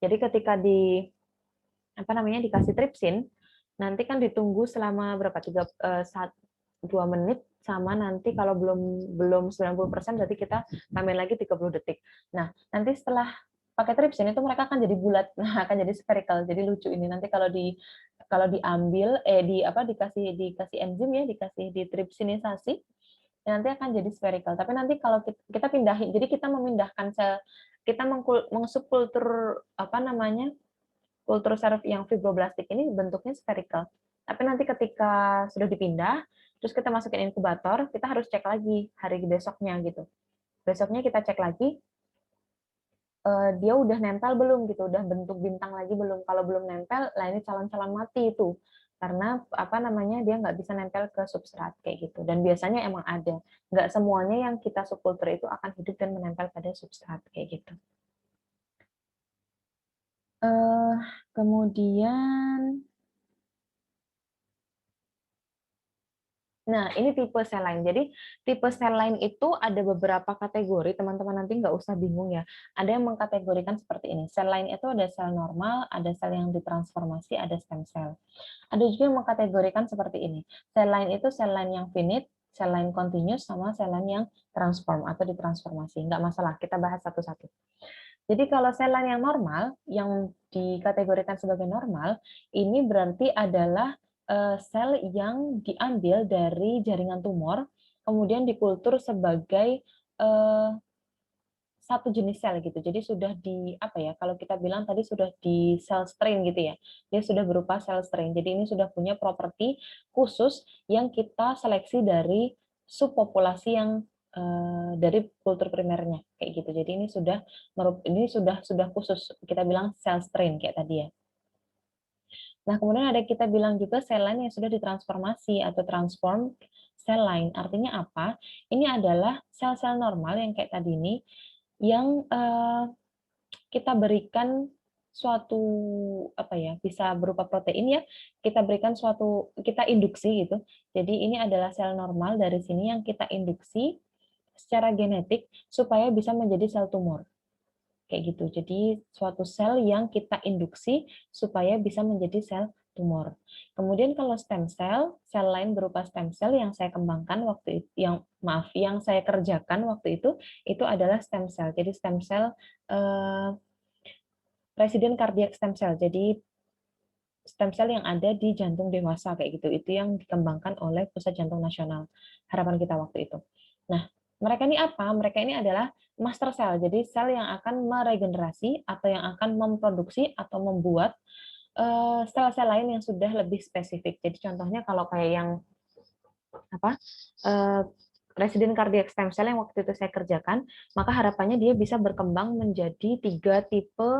Jadi ketika di apa namanya dikasih tripsin, nanti kan ditunggu selama berapa 2 menit sama nanti kalau belum 90% berarti kita tambahin lagi 30 detik. Nah, nanti setelah pakai tripsin itu mereka akan jadi bulat, nah akan jadi spherical. Jadi lucu ini nanti kalau diambil di apa dikasih enzim ya, dikasih ditripsinisasi nanti akan jadi spherical. Tapi nanti kalau kita pindahin, jadi kita memindahkan sel, kita mengsubkultur apa namanya kultur serv yang fibroblastik ini bentuknya spherical. Tapi nanti ketika sudah dipindah, terus kita masukin inkubator, kita harus cek lagi hari besoknya gitu. Besoknya kita cek lagi, dia udah nempel belum gitu, udah bentuk bintang lagi belum. Kalau belum nempel, lah ini calon-calon mati itu. Karena apa namanya dia nggak bisa nempel ke substrat kayak gitu. Dan biasanya emang ada. Nggak semuanya yang kita subkultur itu akan hidup dan menempel pada substrat kayak gitu. Kemudian nah, ini tipe sel lain. Jadi, tipe sel lain itu ada beberapa kategori, teman-teman nanti nggak usah bingung ya. Ada yang mengkategorikan seperti ini. Sel lain itu ada sel normal, ada sel yang ditransformasi, ada stem cell. Ada juga yang mengkategorikan seperti ini. Sel lain itu sel lain yang finite, sel lain continuous, sama sel lain yang transform atau ditransformasi. Nggak masalah, kita bahas satu-satu. Jadi kalau sel lain yang normal, yang dikategorikan sebagai normal, ini berarti adalah sel yang diambil dari jaringan tumor, kemudian dikultur sebagai satu jenis sel gitu. Jadi sudah di apa ya? Kalau kita bilang tadi sudah di cell strain gitu ya. Dia sudah berupa cell strain. Jadi ini sudah punya properti khusus yang kita seleksi dari subpopulasi yang dari kultur primernya kayak gitu. Jadi ini sudah khusus kita bilang cell strain kayak tadi ya. Nah, kemudian ada kita bilang juga sel lain yang sudah ditransformasi atau transform sel lain. Artinya apa? Ini adalah sel-sel normal yang kayak tadi ini yang kita berikan suatu apa ya, bisa berupa protein ya, kita induksi gitu. Jadi ini adalah sel normal dari sini yang kita induksi secara genetik supaya bisa menjadi sel tumor. Kayak gitu. Jadi suatu sel yang kita induksi supaya bisa menjadi sel tumor. Kemudian kalau stem cell, sel lain berupa stem cell yang saya kembangkan waktu itu, yang saya kerjakan waktu itu adalah stem cell. Jadi stem cell resident cardiac stem cell. Jadi stem cell yang ada di jantung dewasa kayak gitu. Itu yang dikembangkan oleh Pusat Jantung Nasional. Harapan kita waktu itu. Nah, mereka ini apa? Mereka ini adalah master cell. Jadi sel yang akan meregenerasi atau yang akan memproduksi atau membuat sel-sel lain yang sudah lebih spesifik. Jadi contohnya kalau kayak yang apa? Resident cardiac stem cell yang waktu itu saya kerjakan, maka harapannya dia bisa berkembang menjadi 3 tipe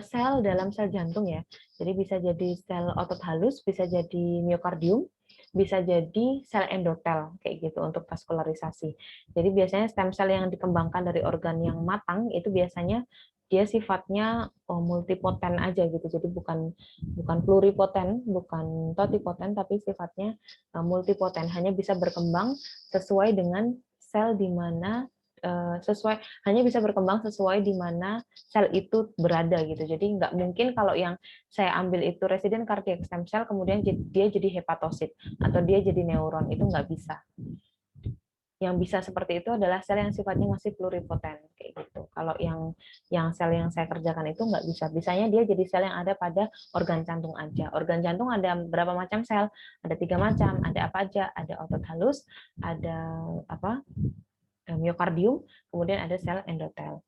sel dalam sel jantung ya. Jadi bisa jadi sel otot halus, bisa jadi miokardium, bisa jadi sel endotel kayak gitu untuk vaskularisasi. Jadi biasanya stem cell yang dikembangkan dari organ yang matang itu biasanya dia sifatnya multipoten aja gitu. Jadi bukan pluripoten, bukan totipoten, tapi sifatnya multipoten, hanya bisa berkembang sesuai dengan sel di mana hanya bisa berkembang sesuai di mana sel itu berada gitu. Jadi nggak mungkin kalau yang saya ambil itu resident cardiac stem cell kemudian dia jadi hepatosit atau dia jadi neuron, itu nggak bisa. Yang bisa seperti itu adalah sel yang sifatnya masih pluripoten kayak gitu. Kalau yang sel yang saya kerjakan itu nggak bisa. Bisanya dia jadi sel yang ada pada organ jantung aja. Organ jantung ada berapa macam sel? Ada 3 macam. Ada apa aja? Ada otot halus, ada apa? Miokardium, kemudian ada sel endotel.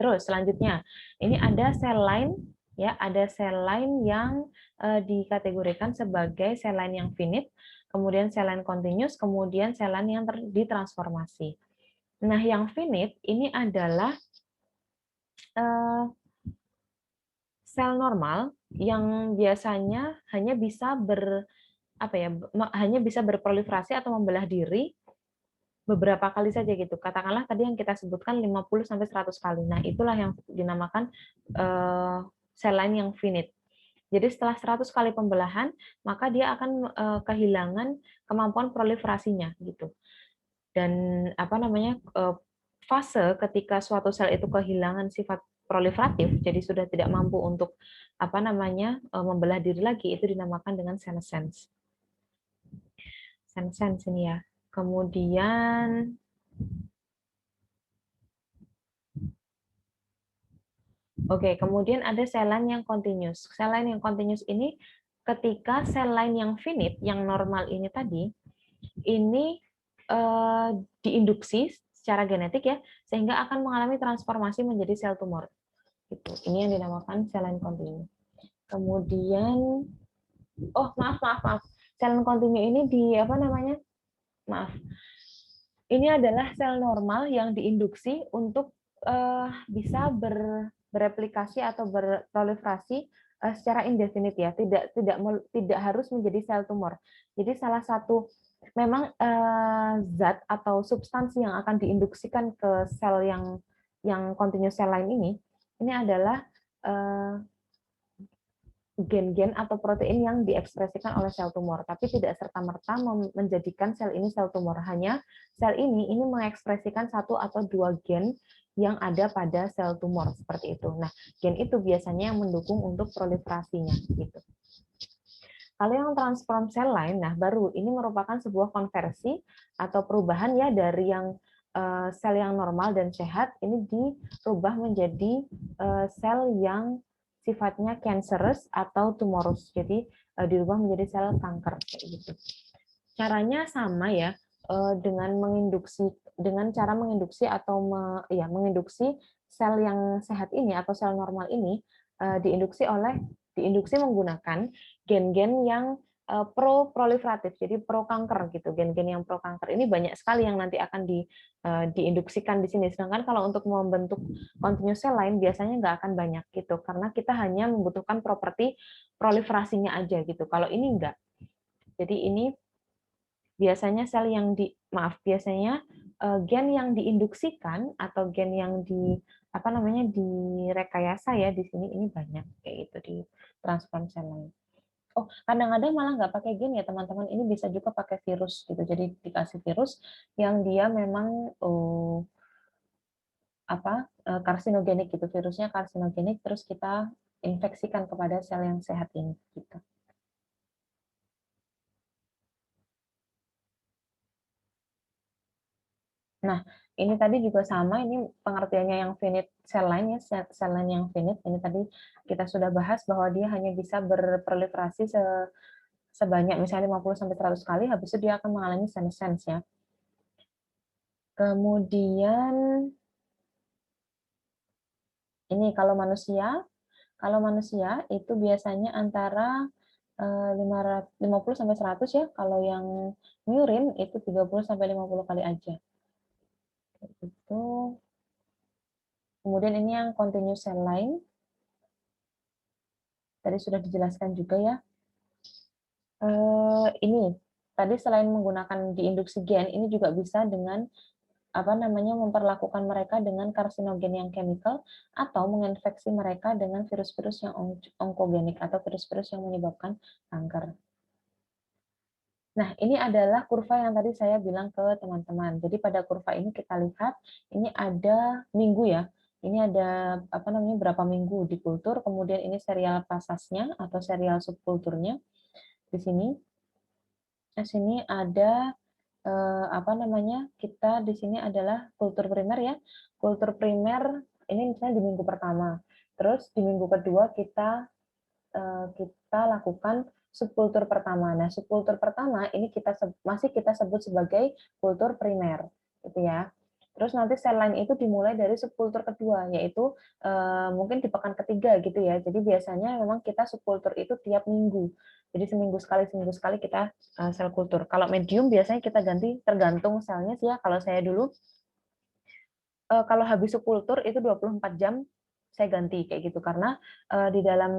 Terus selanjutnya, ini ada sel lain ya, ada sel lain yang dikategorikan sebagai sel lain yang finite, kemudian sel lain continuous, kemudian sel lain yang ditransformasi. Nah, yang finite ini adalah eh, sel normal yang biasanya hanya bisa hanya bisa berproliferasi atau membelah diri beberapa kali saja gitu. Katakanlah tadi yang kita sebutkan 50 sampai 100 kali. Nah, itulah yang dinamakan sel lain yang finite. Jadi setelah 100 kali pembelahan, maka dia akan kehilangan kemampuan proliferasinya gitu. Dan fase ketika suatu sel itu kehilangan sifat proliferatif, jadi sudah tidak mampu untuk membelah diri lagi, itu dinamakan dengan senescence. Senescence ini ya. Kemudian kemudian ada sel lain yang continuous. Sel lain yang continuous ini ketika sel lain yang finite, yang normal ini tadi, ini diinduksi secara genetik ya, sehingga akan mengalami transformasi menjadi sel tumor. Gitu. Ini yang dinamakan sel lain kontinu. Kemudian, maaf. Sel lain kontinu ini ini adalah sel normal yang diinduksi untuk bisa bereplikasi atau berproliferasi secara indefinite ya, tidak harus menjadi sel tumor. Jadi salah satu memang zat atau substansi yang akan diinduksikan ke sel yang continuous sel lain ini adalah gen-gen atau protein yang diekspresikan oleh sel tumor, tapi tidak serta-merta menjadikan sel ini sel tumor. Hanya sel ini mengekspresikan satu atau dua gen yang ada pada sel tumor seperti itu. Nah, gen itu biasanya yang mendukung untuk proliferasinya gitu. Kalau yang transform sel lain, nah baru ini merupakan sebuah konversi atau perubahan ya dari yang sel yang normal dan sehat ini dirubah menjadi sel yang sifatnya cancerous atau tumorous. Jadi dirubah menjadi sel kanker kayak gitu. Caranya sama ya, dengan cara menginduksi atau menginduksi sel yang sehat ini atau sel normal ini diinduksi menggunakan gen-gen yang pro proliferatif, jadi pro kanker gitu. Gen-gen yang pro kanker ini banyak sekali yang nanti akan diinduksikan di sini. Sedangkan kalau untuk membentuk continuous cell lain biasanya nggak akan banyak gitu, karena kita hanya membutuhkan properti proliferasinya aja gitu. Kalau ini enggak. Jadi ini biasanya biasanya gen yang diinduksikan atau gen yang direkayasa ya di sini ini banyak kayak gitu di transform cell lain. Oh, kadang-kadang malah nggak pakai gen ya teman-teman. Ini bisa juga pakai virus gitu. Jadi dikasih virus yang dia memang karsinogenik gitu. Virusnya karsinogenik terus kita infeksikan kepada sel yang sehat ini gitu. Nah, ini tadi juga sama, ini pengertiannya yang finite cell line ya, cell line yang finite. Ini tadi kita sudah bahas bahwa dia hanya bisa berproliferasi sebanyak misalnya 50 sampai 100 kali, habis itu dia akan mengalami senescence ya. Kemudian ini kalau manusia itu biasanya antara 50 sampai 100 ya, kalau yang murin itu 30 sampai 50 kali aja. Itu. Kemudian ini yang continuous cell line. Tadi sudah dijelaskan juga ya. Ini tadi selain menggunakan diinduksi gen, ini juga bisa dengan memperlakukan mereka dengan karsinogen yang chemical atau menginfeksi mereka dengan virus-virus yang onkogenik atau virus-virus yang menyebabkan kanker. Nah, ini adalah kurva yang tadi saya bilang ke teman-teman. Jadi pada kurva ini kita lihat ini ada minggu ya. Ini ada berapa minggu di kultur, kemudian ini serial pasasnya atau serial subkulturnya. Di sini ada kita di sini adalah kultur primer ya. Kultur primer ini misalnya di minggu pertama. Terus di minggu kedua kita lakukan subkultur pertama. Nah, subkultur pertama ini masih kita sebut sebagai kultur primer, gitu ya. Terus nanti sel line itu dimulai dari subkultur kedua, yaitu mungkin di pekan ketiga gitu ya. Jadi biasanya memang kita subkultur itu tiap minggu. Jadi seminggu sekali kita sel kultur. Kalau medium biasanya kita ganti tergantung selnya sih ya. Kalau saya dulu kalau habis subkultur itu 24 jam saya ganti kayak gitu karena di dalam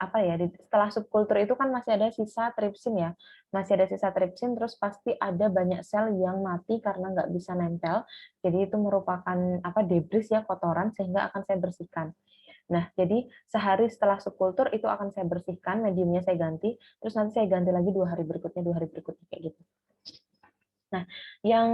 apa ya setelah subkultur itu kan masih ada sisa tripsin ya, masih ada sisa tripsin, terus pasti ada banyak sel yang mati karena nggak bisa nempel, jadi itu merupakan apa debris ya, kotoran, sehingga akan saya bersihkan. Nah, jadi sehari setelah subkultur itu akan saya bersihkan, mediumnya saya ganti, terus nanti saya ganti lagi 2 hari berikutnya, 2 hari berikutnya kayak gitu. Nah, yang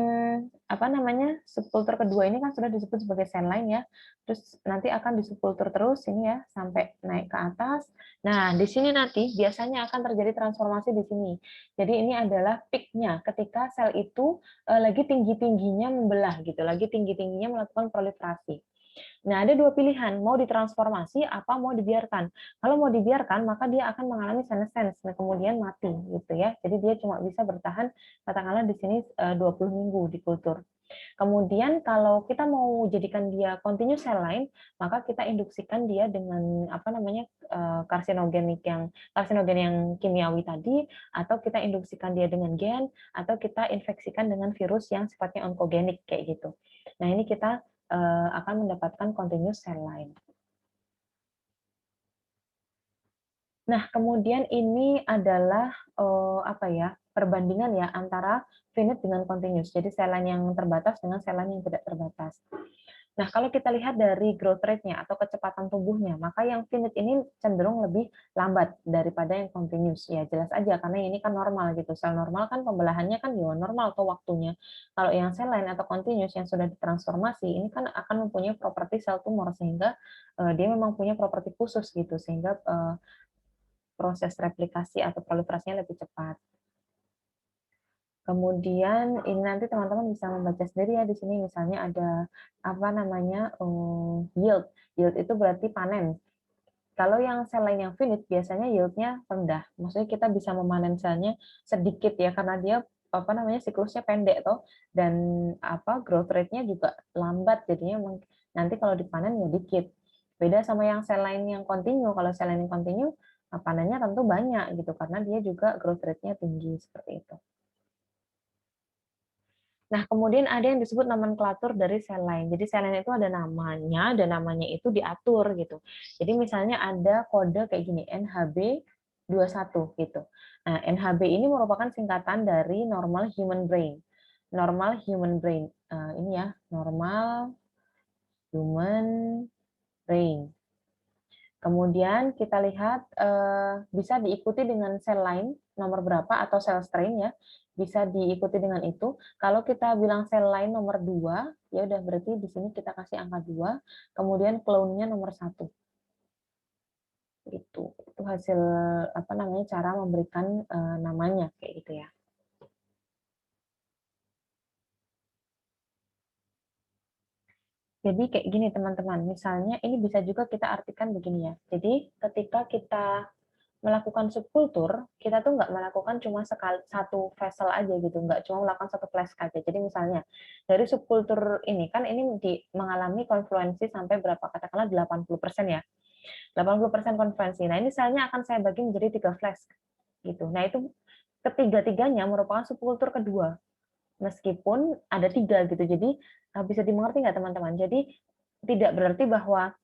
apa namanya subkultur kedua ini kan sudah disebut sebagai sel line ya, terus nanti akan disubkultur terus ini ya sampai naik ke atas. Nah, di sini nanti biasanya akan terjadi transformasi di sini. Jadi ini adalah peak-nya ketika sel itu lagi tinggi-tingginya membelah gitu, lagi tinggi-tingginya melakukan proliferasi. Nah, ada dua pilihan, mau ditransformasi apa mau dibiarkan. Kalau mau dibiarkan, maka dia akan mengalami senescence, nah kemudian mati gitu ya. Jadi dia cuma bisa bertahan katakanlah di sini 20 minggu di kultur. Kemudian kalau kita mau jadikan dia continuous cell line, maka kita induksikan dia dengan apa namanya karsinogen yang kimiawi tadi, atau kita induksikan dia dengan gen, atau kita infeksikan dengan virus yang sifatnya onkogenik kayak gitu. Nah ini kita akan mendapatkan continuous cell line. Nah, kemudian ini adalah apa ya perbandingan ya antara finite dengan continuous. Jadi sel line yang terbatas dengan sel line yang tidak terbatas. Nah, kalau kita lihat dari growth rate-nya atau kecepatan tumbuhnya, maka yang finite ini cenderung lebih lambat daripada yang continuous. Ya, jelas aja karena ini kan normal gitu. Sel normal kan pembelahannya kan juga normal atau waktunya. Kalau yang sel line atau continuous yang sudah ditransformasi, ini kan akan mempunyai properti sel tumor sehingga dia memang punya properti khusus gitu sehingga proses replikasi atau proliferasinya lebih cepat. Kemudian ini nanti teman-teman bisa membaca sendiri ya di sini misalnya ada apa namanya yield. Yield itu berarti panen. Kalau yang sel lain yang finite biasanya yieldnya rendah. Maksudnya kita bisa memanen selnya sedikit ya karena dia apa namanya siklusnya pendek toh dan apa growth rate-nya juga lambat jadinya nanti kalau dipanen ya dikit. Beda sama yang sel lain yang continue. Kalau sel lain yang continue panennya tentu banyak gitu karena dia juga growth rate-nya tinggi seperti itu. Nah, kemudian ada yang disebut nomenklatur dari sel line. Jadi sel line itu ada namanya dan namanya itu diatur gitu. Jadi misalnya ada kode kayak gini, NHB21 gitu. Nah, NHB ini merupakan singkatan dari normal human brain. Normal human brain. Ini ya, normal human brain. Kemudian kita lihat bisa diikuti dengan sel line nomor berapa atau sel strain ya. Bisa diikuti dengan itu. Kalau kita bilang sel line nomor 2, ya udah berarti di sini kita kasih angka 2, kemudian clone-nya nomor 1. Itu hasil apa namanya cara memberikan namanya kayak gitu ya. Jadi kayak gini teman-teman, misalnya ini bisa juga kita artikan begini ya. Jadi ketika kita melakukan subkultur, kita tuh nggak melakukan cuma satu vessel aja gitu, nggak cuma melakukan satu flask aja. Jadi misalnya dari subkultur ini kan ini mengalami konfluensi sampai berapa katakanlah 80% ya, 80% konfluensi. Nah ini selnya akan saya bagi menjadi 3 flask gitu. Nah itu ketiga-tiganya merupakan subkultur kedua, meskipun ada 3 gitu. Jadi bisa dimengerti nggak teman-teman? Jadi tidak berarti bahwa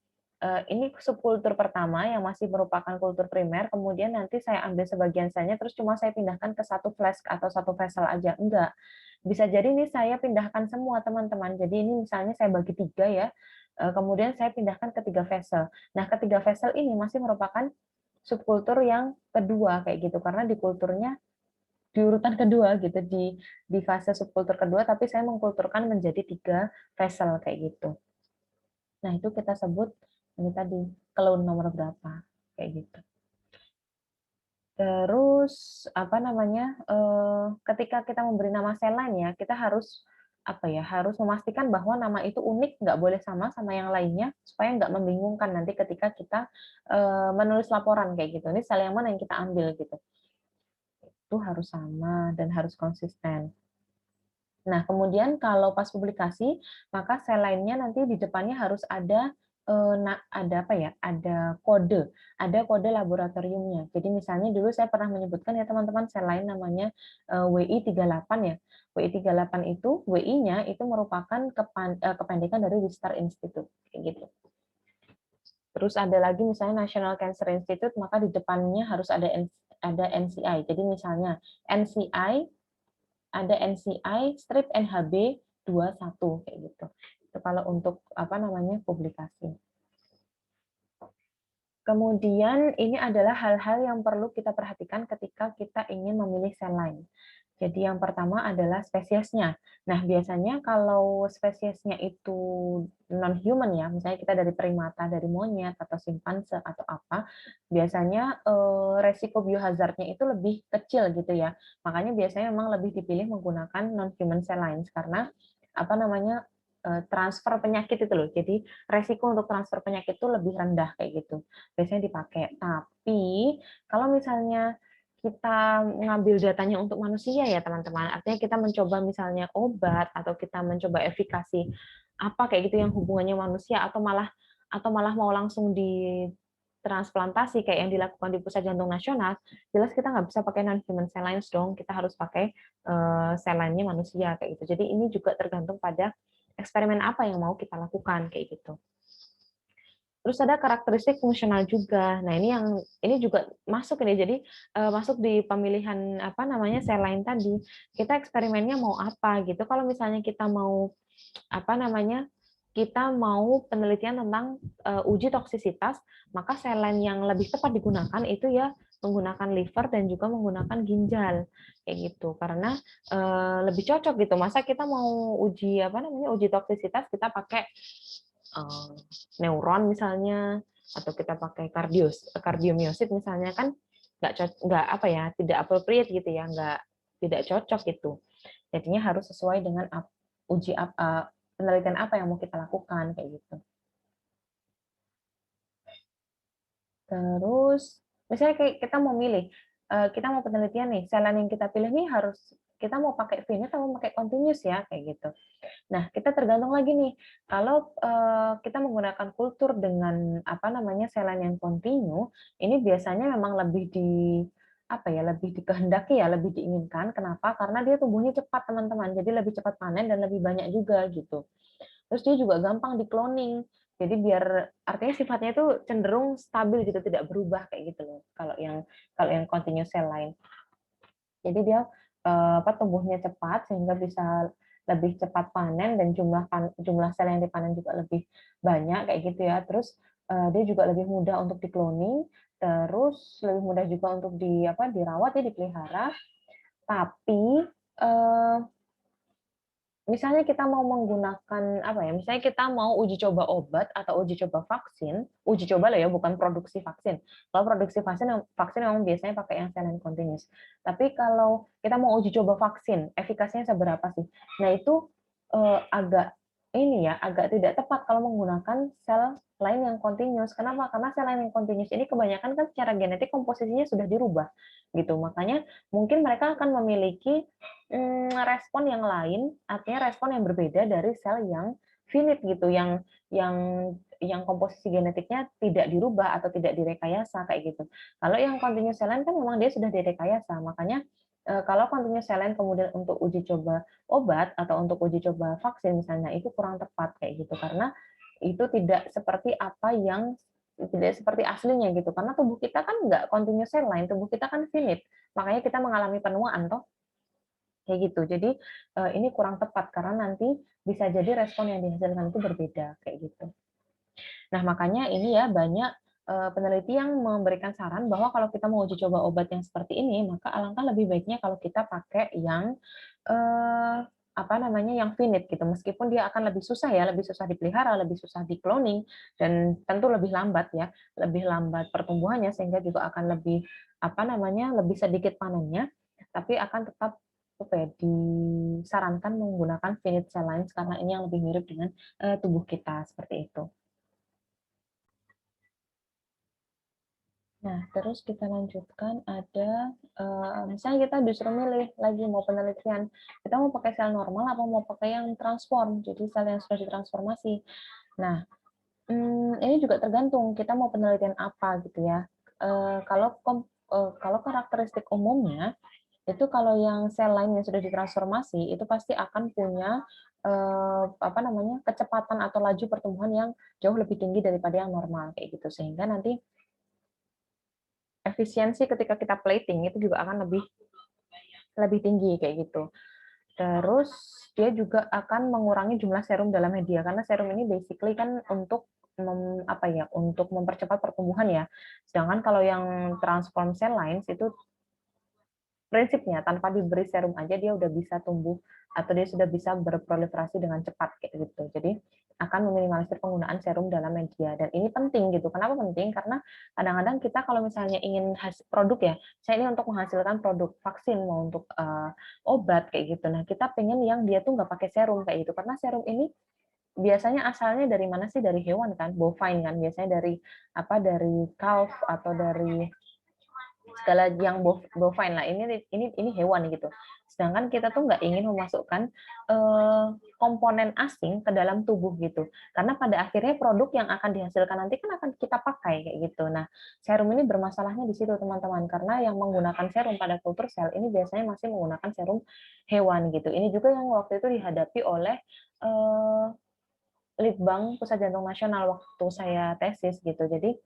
ini subkultur pertama yang masih merupakan kultur primer, kemudian nanti saya ambil sebagian selnya, terus cuma saya pindahkan ke satu flask atau satu vessel aja. Enggak. Bisa jadi ini saya pindahkan semua, teman-teman. Jadi ini misalnya saya bagi 3 ya, kemudian saya pindahkan ke 3 vessel. Nah, ketiga vessel ini masih merupakan subkultur yang kedua, kayak gitu. Karena di kulturnya, di urutan kedua gitu, di fase subkultur kedua, tapi saya mengkulturkan menjadi 3 vessel, kayak gitu. Nah, itu kita sebut ini tadi clone nomor berapa kayak gitu. Terus apa namanya? Ketika kita memberi nama sel line ya, kita harus apa ya? Harus memastikan bahwa nama itu unik, nggak boleh sama sama yang lainnya supaya nggak membingungkan nanti ketika kita menulis laporan kayak gitu. Ini sel yang mana yang kita ambil gitu. Itu harus sama dan harus konsisten. Nah, kemudian kalau pas publikasi, maka sel lainnya nanti di depannya harus ada ada apa ya? Ada kode laboratoriumnya. Jadi misalnya dulu saya pernah menyebutkan ya teman-teman sel lain namanya WI38 ya. WI38 itu WI-nya itu merupakan kependekan dari Wistar Institute kayak gitu. Terus ada lagi misalnya National Cancer Institute, maka di depannya harus ada NCI. Jadi misalnya NCI, ada NCI strip NHB 21 kayak gitu. Itu kalau untuk apa namanya publikasi. Kemudian ini adalah hal-hal yang perlu kita perhatikan ketika kita ingin memilih sel line. Jadi yang pertama adalah spesiesnya. Nah, biasanya kalau spesiesnya itu non-human ya, misalnya kita dari primata, dari monyet, atau simpanse, atau apa, biasanya resiko biohazardnya itu lebih kecil gitu ya. Makanya biasanya memang lebih dipilih menggunakan non-human cell lines, karena apa namanya transfer penyakit itu loh. Jadi resiko untuk transfer penyakit itu lebih rendah kayak gitu. Biasanya dipakai. Tapi kalau misalnya kita mengambil datanya untuk manusia ya teman-teman. Artinya kita mencoba misalnya obat atau kita mencoba efikasi apa kayak gitu yang hubungannya manusia atau malah mau langsung di transplantasi kayak yang dilakukan di Pusat Jantung Nasional, jelas kita nggak bisa pakai non-human cell lines dong, kita harus pakai cell line-nya manusia kayak gitu. Jadi ini juga tergantung pada eksperimen apa yang mau kita lakukan kayak gitu. Terus ada karakteristik fungsional juga. Nah, ini juga masuk ini. Jadi masuk di pemilihan apa namanya sel lain tadi. Kita eksperimennya mau apa gitu. Kalau misalnya kita mau apa namanya? Kita mau penelitian tentang uji toksisitas, maka sel lain yang lebih tepat digunakan itu ya menggunakan liver dan juga menggunakan ginjal kayak gitu. Karena lebih cocok gitu. Masa kita mau uji apa namanya? Uji toksisitas kita pakai neuron misalnya atau kita pakai kardiomyosit misalnya kan nggak apa ya tidak appropriate gitu ya nggak tidak cocok gitu jadinya harus sesuai dengan uji penelitian apa yang mau kita lakukan kayak gitu. Terus misalnya kayak kita mau milih, kita mau penelitian nih, sel yang kita pilih nih harus kita mau pakai finite atau mau pakai continuous ya kayak gitu. Nah, kita tergantung lagi nih, kalau kita menggunakan kultur dengan apa namanya selain yang kontinu, ini biasanya memang lebih apa ya, lebih dikehendaki ya, lebih diinginkan. Kenapa? Karena dia tumbuhnya cepat teman-teman, jadi lebih cepat panen dan lebih banyak juga gitu. Terus dia juga gampang di cloning. Jadi biar artinya sifatnya itu cenderung stabil gitu, tidak berubah kayak gitu loh. Kalau yang continuous cell line. Jadi dia apa tumbuhnya cepat sehingga bisa lebih cepat panen dan jumlah sel yang dipanen juga lebih banyak kayak gitu ya. Terus dia juga lebih mudah untuk dikloning, terus lebih mudah juga untuk dirawat ya dipelihara. Tapi eh, misalnya kita mau menggunakan apa ya? Misalnya kita mau uji coba obat atau uji coba vaksin, uji coba lah ya, bukan produksi vaksin. Kalau produksi vaksin memang biasanya pakai yang silent continuous. Tapi kalau kita mau uji coba vaksin, efikasinya seberapa sih? Nah, itu agak agak tidak tepat kalau menggunakan sel lain yang continuous. Kenapa? Karena sel lain yang continuous ini kebanyakan kan secara genetik komposisinya sudah dirubah gitu. Makanya mungkin mereka akan memiliki respon yang lain, artinya respon yang berbeda dari sel yang finite gitu, yang yang komposisi genetiknya tidak dirubah atau tidak direkayasa kayak gitu. Kalau yang continuous cell line kan memang dia sudah direkayasa, makanya kalau continuous cell line kemudian untuk uji coba obat atau untuk uji coba vaksin misalnya itu kurang tepat kayak gitu karena itu tidak seperti aslinya gitu karena tubuh kita kan nggak continuous cell line, tubuh kita kan finite, makanya kita mengalami penuaan toh kayak gitu. Jadi ini kurang tepat karena nanti bisa jadi respon yang dihasilkan itu berbeda kayak gitu. Nah, makanya ini ya banyak peneliti yang memberikan saran bahwa kalau kita mau uji coba obat yang seperti ini, maka alangkah lebih baiknya kalau kita pakai yang apa namanya yang finite gitu. Meskipun dia akan lebih susah ya, lebih susah dipelihara, lebih susah di cloning dan tentu lebih lambat ya, lebih lambat pertumbuhannya sehingga juga akan lebih apa namanya lebih sedikit panennya, tapi akan tetap apa ya, disarankan menggunakan finite cell lines karena ini yang lebih mirip dengan tubuh kita seperti itu. Nah, terus kita lanjutkan ada misalnya kita disuruh milih lagi mau penelitian, kita mau pakai sel normal apa mau pakai yang transform, jadi sel yang sudah ditransformasi. Nah, ini juga tergantung kita mau penelitian apa gitu ya. Kalau karakteristik umumnya itu kalau yang sel lain yang sudah ditransformasi itu pasti akan punya apa namanya, kecepatan atau laju pertumbuhan yang jauh lebih tinggi daripada yang normal kayak gitu, sehingga nanti efisiensi ketika kita plating itu juga akan lebih lebih tinggi kayak gitu. Terus dia juga akan mengurangi jumlah serum dalam media, karena serum ini basically kan untuk apa ya, untuk mempercepat pertumbuhan ya. Sedangkan kalau yang transform cell lines itu prinsipnya tanpa diberi serum aja dia udah bisa tumbuh atau dia sudah bisa berproliferasi dengan cepat kayak gitu. Jadi akan meminimalisir penggunaan serum dalam media, dan ini penting gitu. Kenapa penting? Karena kadang-kadang kita kalau misalnya ingin produk ya, saya ini untuk menghasilkan produk vaksin mau untuk obat kayak gitu. Nah kita pengen yang dia tuh nggak pakai serum kayak gitu, karena serum ini biasanya asalnya dari mana sih? Dari hewan kan, bovine kan, biasanya dari apa, dari calf atau dari segala yang bovine lah, ini hewan gitu. Sedangkan kita tuh nggak ingin memasukkan komponen asing ke dalam tubuh gitu, karena pada akhirnya produk yang akan dihasilkan nanti kan akan kita pakai kayak gitu. Nah serum ini bermasalahnya di situ teman-teman, karena yang menggunakan serum pada kultur sel ini biasanya masih menggunakan serum hewan gitu. Ini juga yang waktu itu dihadapi oleh Litbang Pusat Jantung Nasional waktu saya tesis gitu. Jadi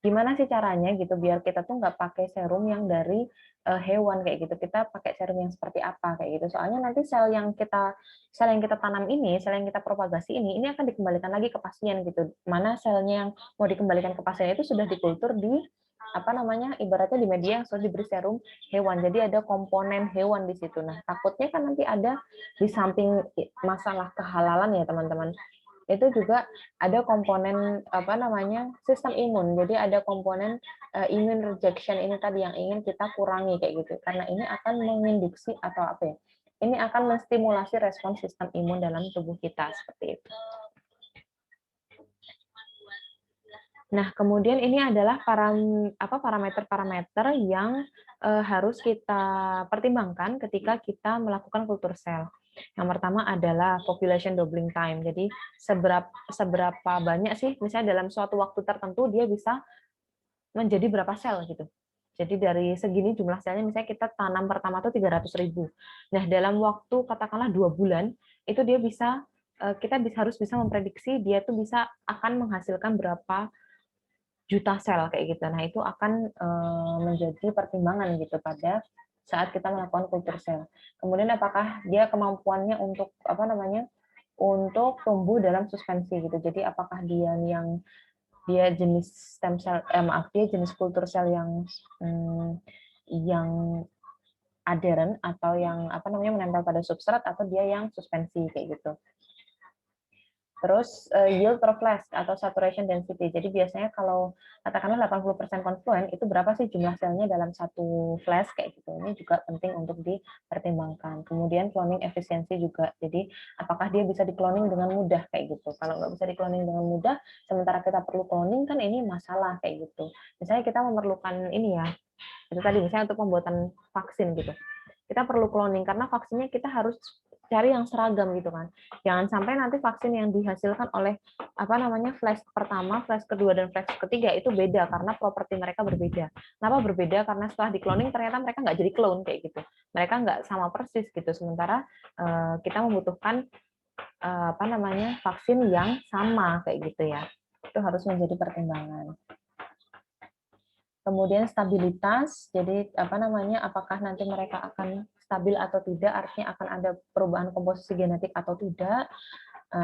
gimana sih caranya gitu biar kita tuh nggak pakai serum yang dari hewan kayak gitu, kita pakai serum yang seperti apa kayak gitu, soalnya nanti sel yang kita tanam ini, sel yang kita propagasi ini akan dikembalikan lagi ke pasien gitu, mana selnya yang mau dikembalikan ke pasien itu sudah dikultur di apa namanya, ibaratnya di media yang sudah diberi serum hewan, jadi ada komponen hewan di situ. Nah takutnya kan nanti ada di samping masalah kehalalan ya teman-teman, itu juga ada komponen apa namanya, sistem imun. Jadi ada komponen immune rejection ini tadi yang ingin kita kurangi kayak gitu. Karena ini akan menginduksi atau apa ya? Ini akan menstimulasi respons sistem imun dalam tubuh kita seperti itu. Nah, kemudian ini adalah parameter-parameter yang harus kita pertimbangkan ketika kita melakukan kultur sel. Yang pertama adalah population doubling time. Jadi seberapa banyak sih misalnya dalam suatu waktu tertentu dia bisa menjadi berapa sel gitu. Jadi dari segini jumlah selnya misalnya kita tanam pertama tuh 300.000. Nah, dalam waktu katakanlah 2 bulan itu dia bisa kita harus bisa memprediksi dia tuh bisa akan menghasilkan berapa juta sel kayak gitu. Nah, itu akan menjadi pertimbangan gitu pada saat kita melakukan kultur sel. Kemudian apakah dia kemampuannya untuk apa namanya? Untuk tumbuh dalam suspensi gitu. Jadi apakah dia jenis stem cell dia jenis kultur sel yang adherent atau yang apa namanya menempel pada substrat, atau dia yang suspensi kayak gitu. Terus yield per flash atau saturation density. Jadi biasanya kalau katakanlah 80% konfluen, itu berapa sih jumlah selnya dalam satu flash kayak gitu. Ini juga penting untuk dipertimbangkan. Kemudian cloning efisiensi juga. Jadi apakah dia bisa di-cloning dengan mudah kayak gitu. Kalau nggak bisa di-cloning dengan mudah, sementara kita perlu cloning kan ini masalah kayak gitu. Misalnya kita memerlukan ini ya, itu tadi misalnya untuk pembuatan vaksin gitu. Kita perlu cloning karena vaksinnya kita harus cari yang seragam gitu kan. Jangan sampai nanti vaksin yang dihasilkan oleh apa namanya flash pertama, flash kedua dan flash ketiga itu beda karena properti mereka berbeda. Kenapa berbeda? Karena setelah di cloning ternyata mereka nggak jadi clone kayak gitu. Mereka nggak sama persis gitu. Sementara kita membutuhkan apa namanya vaksin yang sama kayak gitu ya. Itu harus menjadi pertimbangan. Kemudian stabilitas, jadi apa namanya, apakah nanti mereka akan stabil atau tidak, artinya akan ada perubahan komposisi genetik atau tidak,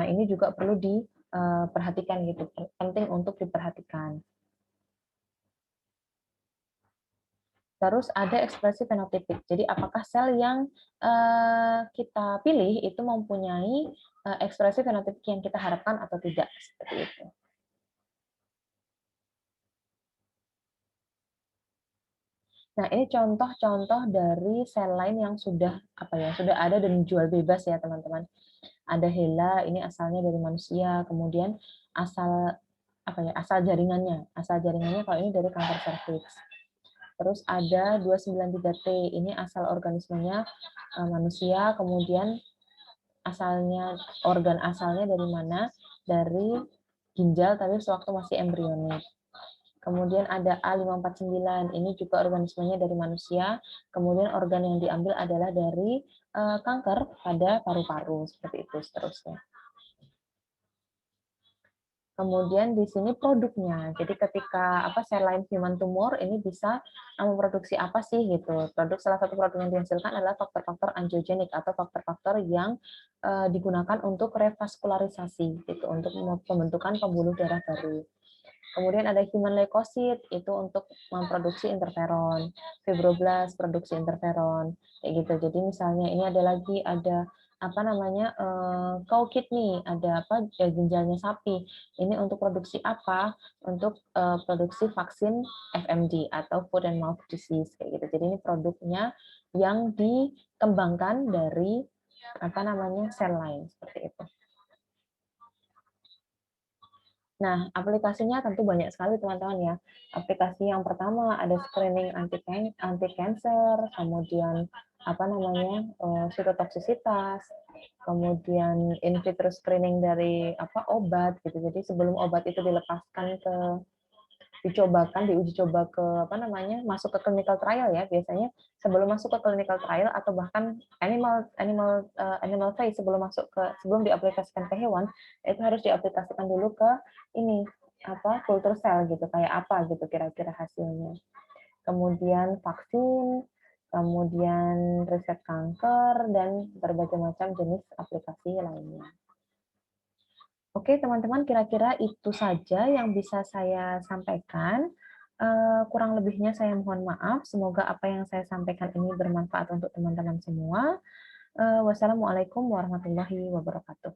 ini juga perlu diperhatikan gitu, penting untuk diperhatikan. Terus ada ekspresi fenotipik, jadi apakah sel yang kita pilih itu mempunyai ekspresi fenotipik yang kita harapkan atau tidak, seperti itu. Nah, ini contoh-contoh dari sel line yang sudah apa ya, sudah ada dan dijual bebas ya, teman-teman. Ada HeLa, ini asalnya dari manusia, kemudian asal apa ya, asal jaringannya. Asal jaringannya kalau ini dari kanker serviks. Terus ada 293T, ini asal organismenya manusia, kemudian organ asalnya dari mana? Dari ginjal tapi sewaktu masih embrionik. Kemudian ada A549, ini juga organismenya dari manusia. Kemudian organ yang diambil adalah dari kanker pada paru-paru, seperti itu seterusnya. Kemudian di sini produknya. Jadi ketika sel lain human tumor ini bisa memproduksi apa sih gitu. Salah satu produk yang dihasilkan adalah faktor-faktor angiogenik atau faktor-faktor yang digunakan untuk revaskularisasi gitu, untuk pembentukan pembuluh darah baru. Kemudian ada human leukosit, itu untuk memproduksi interferon. Fibroblast produksi interferon, kayak gitu. Jadi misalnya ini ada cow kidney, ada ginjalnya sapi. Ini untuk produksi apa? Untuk produksi vaksin FMD atau food and mouth disease, kayak gitu. Jadi ini produknya yang dikembangkan dari sel lain, seperti itu. Nah, aplikasinya tentu banyak sekali teman-teman ya. Aplikasi yang pertama ada screening anti cancer, kemudian sitotoksisitas, kemudian in vitro screening dari obat gitu. Jadi sebelum obat itu dilepaskan ke diuji coba ke masuk ke clinical trial ya, biasanya sebelum masuk ke clinical trial atau bahkan animal phase sebelum diaplikasikan ke hewan, itu harus diaplikasikan dulu ke ini culture cell gitu, kayak apa gitu kira-kira hasilnya. Kemudian vaksin, kemudian riset kanker, dan berbagai macam jenis aplikasi lainnya. Oke, teman-teman, kira-kira itu saja yang bisa saya sampaikan. Kurang lebihnya saya mohon maaf. Semoga apa yang saya sampaikan ini bermanfaat untuk teman-teman semua. Wassalamualaikum warahmatullahi wabarakatuh.